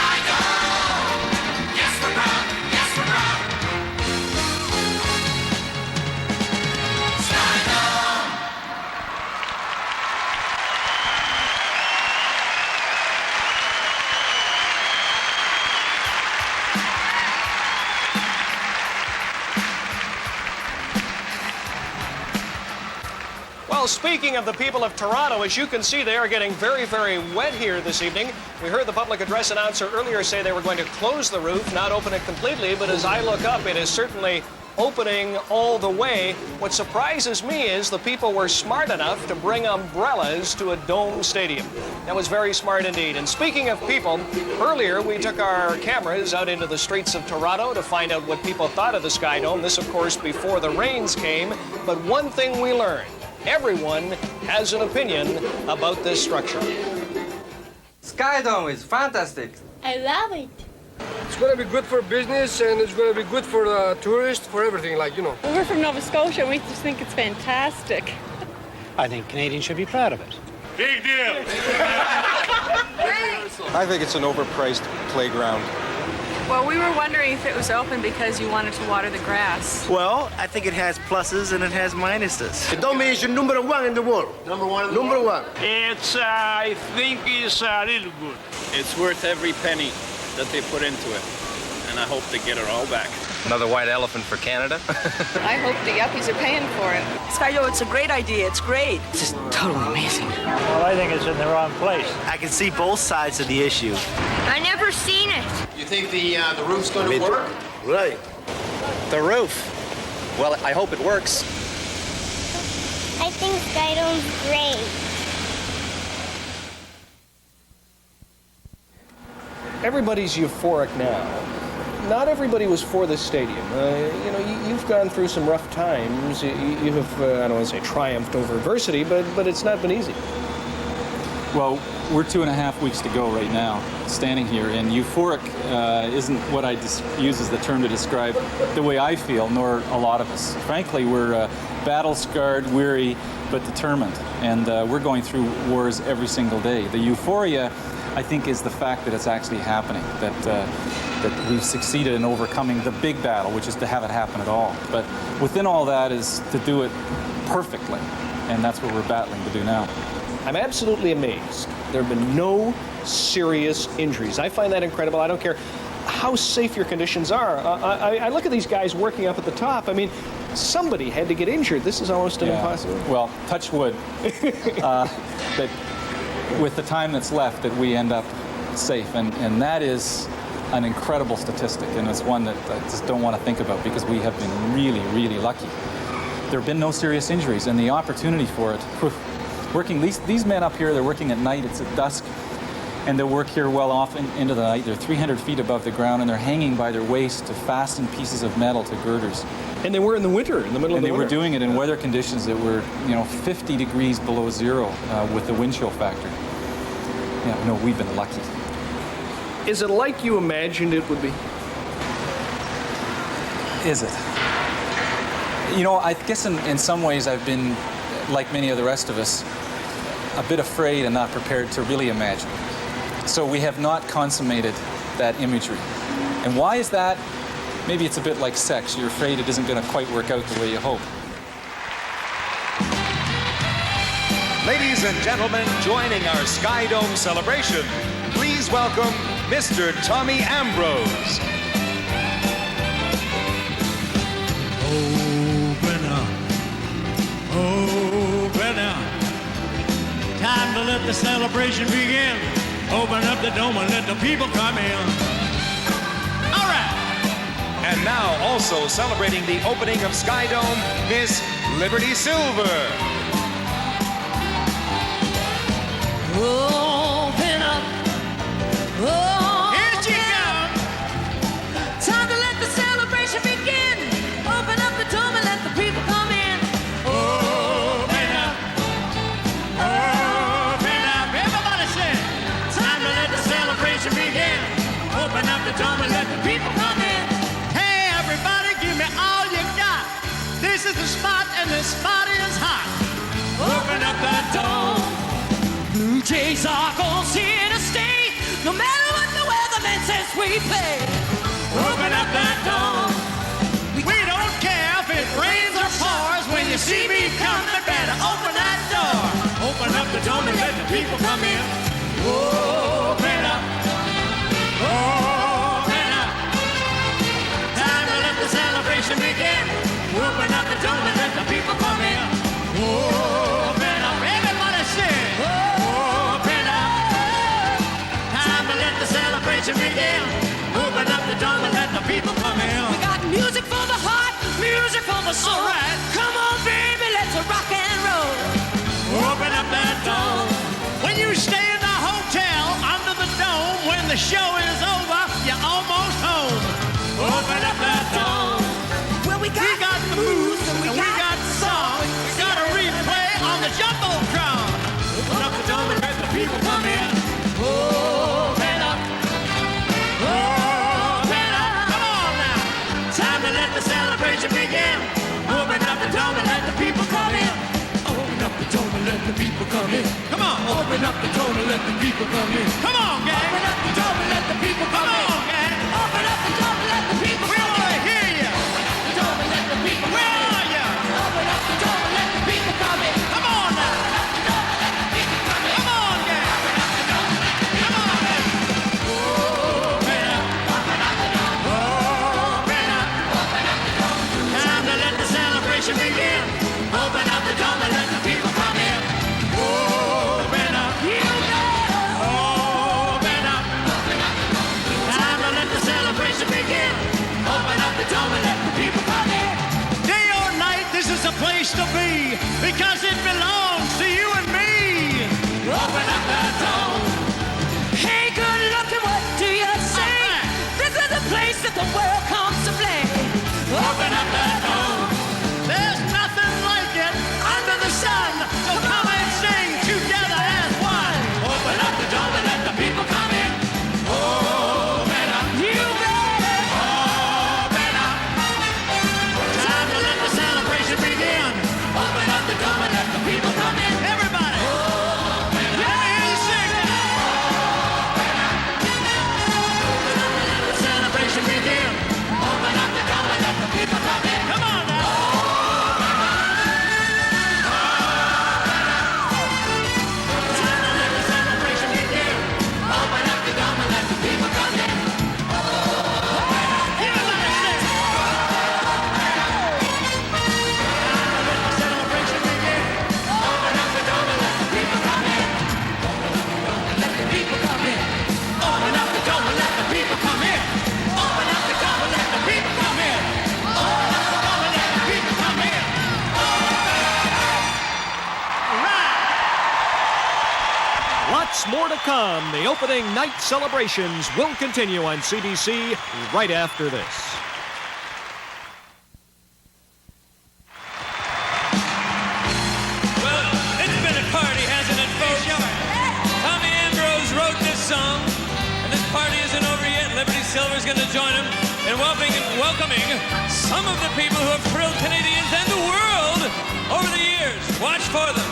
Skydome! Well, speaking of the people of Toronto, as you can see, they are getting very, very wet here this evening. We heard the public address announcer earlier say they were going to close the roof, not open it completely, but as I look up, it is certainly opening all the way. What surprises me is the people were smart enough to bring umbrellas to a dome stadium. That was very smart indeed. And speaking of people, earlier we took our cameras out into the streets of Toronto to find out what people thought of the SkyDome. This, of course, before the rains came. But one thing we learned, everyone has an opinion about this structure. SkyDome is fantastic. I love it. It's going to be good for business, and it's going to be good for the tourists, for everything, like, you know. We're from Nova Scotia, and we just think it's fantastic. I think Canadians should be proud of it. Big deal. I think it's an overpriced playground. Well, we were wondering if it was open because you wanted to water the grass. Well, I think it has pluses and it has minuses. The dome is number one in the world. Number one in the Number world? one. It's, I think it's a little good. It's worth every penny that they put into it, and I hope they get it all back. Another white elephant for Canada. I hope the yuppies are paying for it. SkyDome, it's a great idea. It's great. This is totally amazing. Well, I think it's in the wrong place. I can see both sides of the issue. I never seen it. You think the roof's going to work? Right. The roof? Well, I hope it works. I think SkyDome's great. Everybody's euphoric now. Not everybody was for this stadium. You know, you've gone through some rough times. You have, I don't want to say triumphed over adversity, but it's not been easy. Well, we're 2.5 weeks to go right now, standing here, and euphoric isn't what I use as the term to describe the way I feel, nor a lot of us. Frankly, we're battle-scarred, weary, but determined, and we're going through wars every single day. The euphoria, I think, is the fact that it's actually happening, that we've succeeded in overcoming the big battle, which is to have it happen at all. But within all that is to do it perfectly, and that's what we're battling to do now. I'm absolutely amazed. There have been no serious injuries. I find that incredible. I don't care how safe your conditions are. I look at these guys working up at the top. I mean, somebody had to get injured. This is almost an impossibility. Well, touch wood. That with the time that's left, that we end up safe, and that is an incredible statistic, and it's one that I just don't want to think about because we have been really, really lucky. There have been no serious injuries, and the opportunity for it. Working these men up here, they're working at night. It's at dusk, and they'll work here well off into the night. They're 300 feet above the ground, and they're hanging by their waist to fasten pieces of metal to girders. And they were in the winter, in the middle of the winter. And they were doing it in weather conditions that were, 50 degrees below zero with the wind chill factor. Yeah, no, we've been lucky. Is it like you imagined it would be? Is it? I guess in some ways I've been, like many of the rest of us, a bit afraid and not prepared to really imagine. So we have not consummated that imagery. And why is that? Maybe it's a bit like sex. You're afraid it isn't going to quite work out the way you hope. Ladies and gentlemen, joining our SkyDome celebration, please welcome Mr. Tommy Ambrose. Open up, open up. Time to let the celebration begin. Open up the dome and let the people come in. All right. And now also celebrating the opening of SkyDome, Miss Liberty Silver. Open up, oh, here she comes. Time to let the celebration begin. Open up the dome and let the people come in. Open up, open up. Everybody say, time to let the celebration begin. Open up the dome and let the people come in. Hey, everybody, give me all you got. This is the spot, and the spot is hot. Open up that dome. Blue Jays are gonna here to stay, no matter what the weatherman says we play. Open up that dome. We don't care if it rains or pours. When you see me coming, better open that door. Open up the dome and let the people come in. Open up. Open up. Time to let the celebration begin. Open up the dome and let the people come in. Open celebration begin. Open up the dome and let the people come in. We got music for the heart, music for the soul. All right. Come on, baby, let's rock and roll. Open up that dome. When you stay in the hotel under the dome, when the show is over, you're almost home. Open up that dome. Well, we got the moves and we got the songs. We got a replay on the Jumbotron. Open up the dome and let the people come in. Open up. Open up. Come on now. Time to let the celebration begin. Open up the dome and let the people come in. Open up the dome and let the people come in. Come on. Open up the dome and let the people come in. Come on, gang. Open up the dome and let the people come in. Come on, gang. Open up the dome and let the people We come in. want to hear you. Open up the dome and let the people come Where in. are you? Open up the dome and let the people come in. Come on now. Open up the dome and let the people come in. Come on, gang. Open up the dome and let the people Come on, come in. Open up. Open up the dome. Open up. Open up the dome. Time to let the celebration begin. Open up the dome and let the people come in. Open up. You know. Open up. Open up the dome. Time to let the celebration begin. Open up the dome and let the people come in. Day or night, this is the place to be because it belongs to you and me. Open up that dome. Hey, good looking, what do you say? This is a place that the world comes to play. Open up that dome. There's nothing like it under the sun. So come and sing together as one. Open up the dome and let the people come in. Open up. You better. Open up. Time to let the celebration begin. Open up the dome and let the people come in. Everybody. Open up. Let me hear you sing. Open up. Open up and let the celebration begin. Open up the dome and let the people come in. Come on now. Time to let the celebration begin. Open up the dome and let the people come in. Everybody sing. Let the celebration begin. Open up the dome and let the people come in. Let the people come in. Open up the dome and let the people come in. Open up the dome and let the people come in. Open up the dome and let the people come in. Lots more to come. The opening night celebrations will continue on CBC right after this. Well, it's been a party, hasn't it, folks? Tommy Ambrose wrote this song, and this party isn't over yet. Liberty Silver's going to join him in welcoming some of the people who have thrilled Canadians and the world over the years. Watch for them.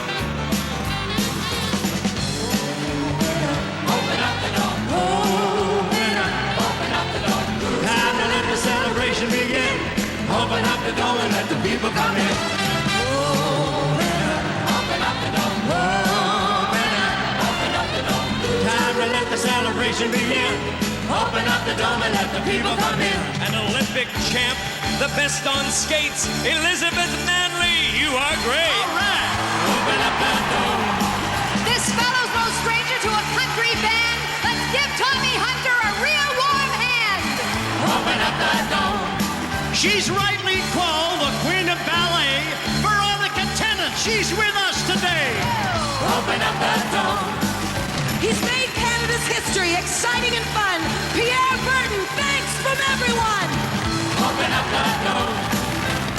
Open up the dome. Open up. Open up the dome. Time to let the celebration begin. Open up the dome and let the people come in. Open up. Open up the dome. Open up. Open up the dome. Time to let the celebration begin. Open up the dome and let the people come in. An Olympic champ, the best on skates, Elizabeth Manley. You are great. All right. Open up that dome. This fellow's no stranger to a country band. Let's give Tommy Hunter a real warm hand. Open up that dome. She's rightly called the Queen of Ballet. Veronica Tennant, she's with us today. Open up that dome. He's made Canada's history exciting and fun. Pierre Burton, thanks from everyone. Open up that dome.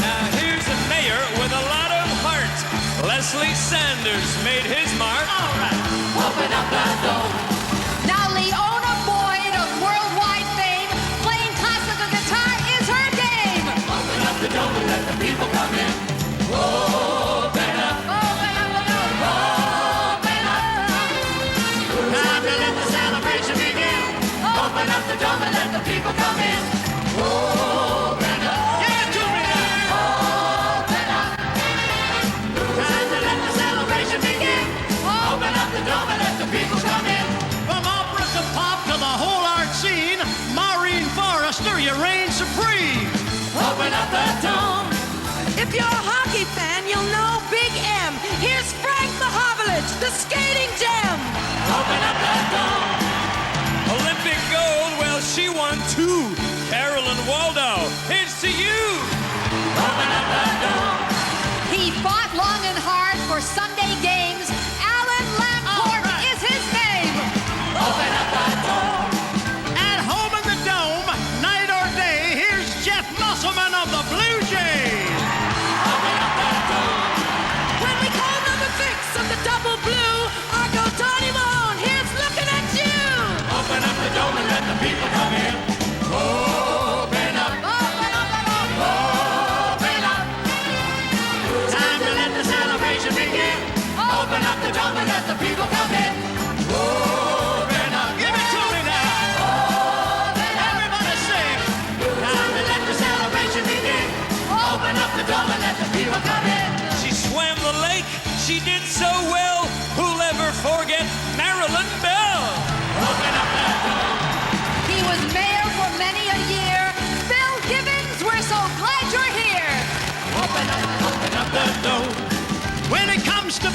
Now here's a mayor with a lot of heart. Leslie Sanders made his mark. All right. Open up that dome. Now Leona Boyd of worldwide fame, playing classical guitar is her game. Open up the dome and let the people come in. Open up. Open up the dome. Open up. Time to let the celebration begin. Open up the dome and let the people come in. Open up. Give it to me now. Open up. Time to let the celebration begin. Open up the dome and let the people come in. From opera to pop to the whole art scene, Maureen Forrester, you reign supreme. Open up that dome. If you're a hockey fan, you'll know Big M. Here's Frank Mahovlich, the skating gem. Open up that dome. Olympic gold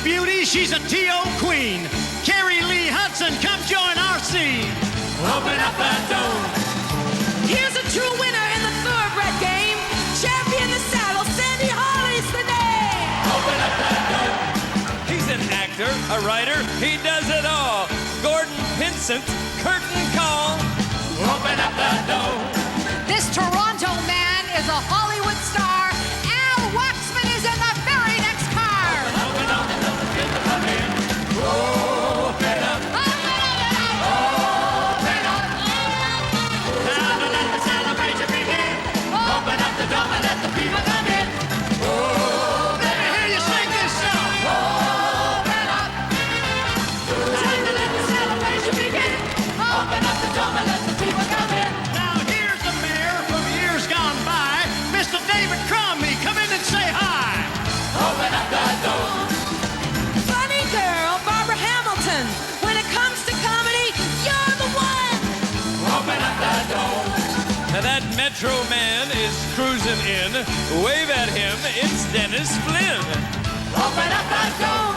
beauty, she's a T.O. queen. Carrie Lee Hudson, come join our scene. Open up that dome. Here's a true winner in the thoroughbred game. Champion the saddle, Sandy Harley's the name. Open up that dome. He's an actor, a writer, he does it all. Gordon Pinsent's curtain call. Open up that dome. This Toronto man is a Hollywood star. Al Waxman is in the very next car. Open up, get the fun in. Open up. Open up. Time to let the celebration begin. Open up the dome and let the people come in. Oh, Let me hear you sing this song. open up. Time to let the celebration begin. Open up the dome and let the people come in. Now here's the mayor from years gone by, Mr. David Crombie. Come in and say hi. Open up that dome. Funny girl, Barbara Hamilton. When it comes to comedy, you're the one. Open up that dome. Now that Metro man is cruising in. Wave at him, it's Dennis Flynn. Open up that dome.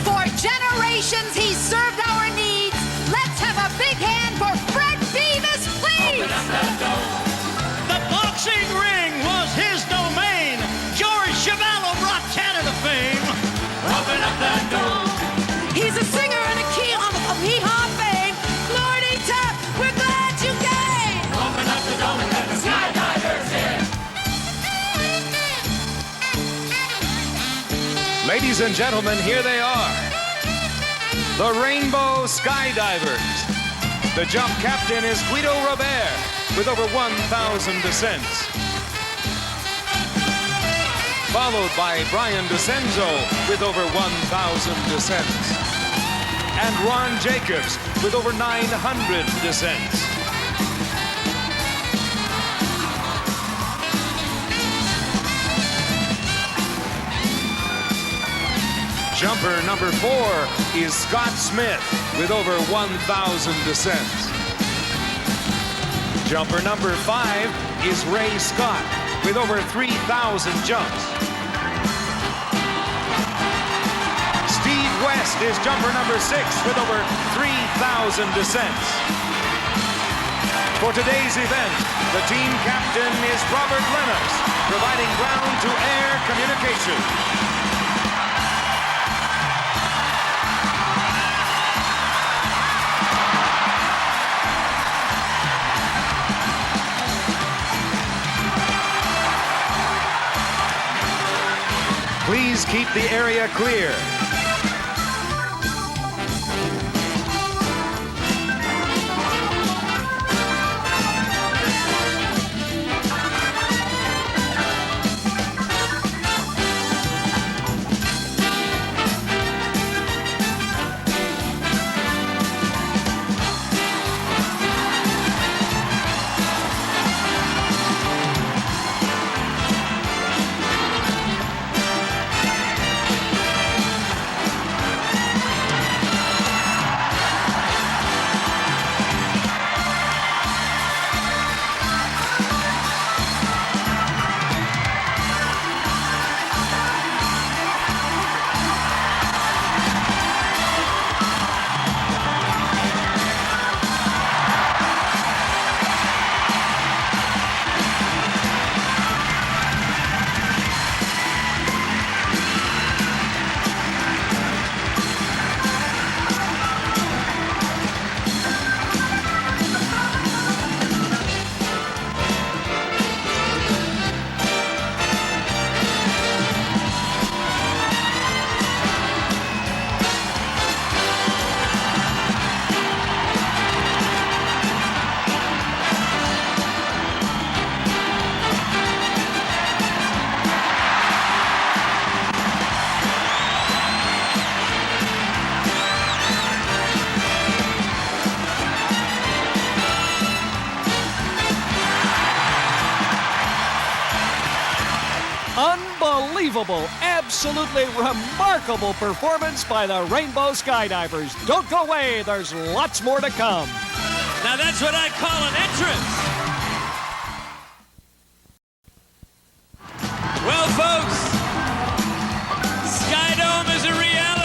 For generations, he's served our needs. Let's have a big hand for Fred Beavis, please. Open up that dome. The boxing ring was his domain. George Chuvalo brought Canada fame. Open up that dome. He's a singer and a key on the hee-haw fame. Lordy Tap, we're glad you came. Open up the dome and let the skydivers in. Ladies and gentlemen, here they are. The Rainbow Skydivers. The jump captain is Guido Robert with over 1,000 descents. Followed by Brian DeCenzo with over 1,000 descents. And Ron Jacobs with over 900 descents. Jumper number 4 is Scott Smith with over 1,000 descents. Jumper number 5 is Ray Scott with over 3,000 jumps. Steve West is jumper number 6 with over 3,000 descents. For today's event, the team captain is Robert Lennox, providing ground-to-air communication. Please keep the area clear. Unbelievable, absolutely remarkable performance by the Rainbow Skydivers. Don't go away, there's lots more to come. Now that's what I call an entrance. Well, folks, SkyDome is a reality.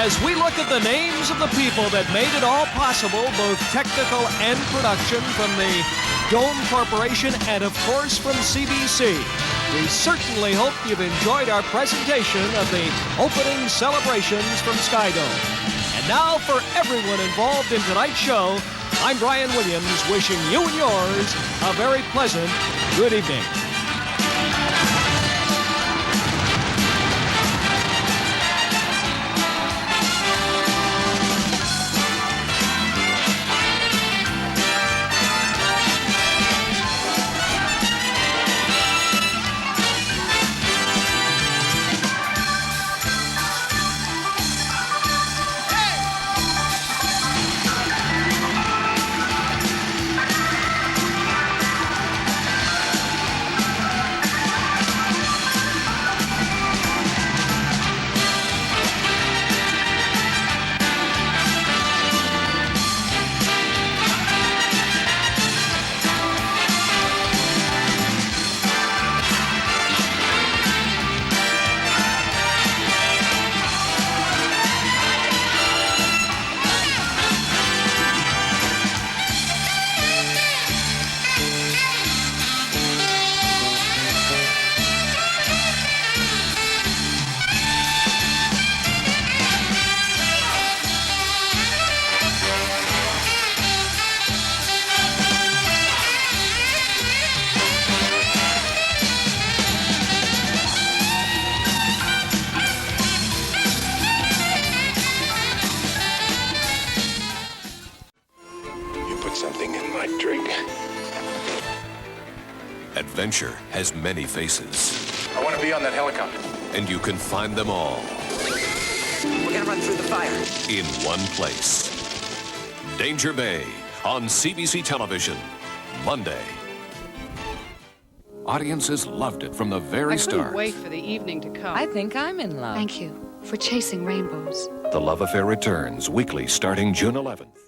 as we look at the names of the people that made it all possible, both technical and production, from the Dome Corporation and, of course, from CBC. We certainly hope you've enjoyed our presentation of the opening celebrations from SkyDome. And now, for everyone involved in tonight's show, I'm Brian Williams, wishing you and yours a very pleasant good evening. Adventure has many faces. I want to be on that helicopter. And you can find them all. We're gonna run through the fire. In one place. Danger Bay on CBC Television, Monday. Audiences loved it from the very start. I couldn't wait for the evening to come. I think I'm in love. Thank you for chasing rainbows. The Love Affair returns weekly starting June 11th.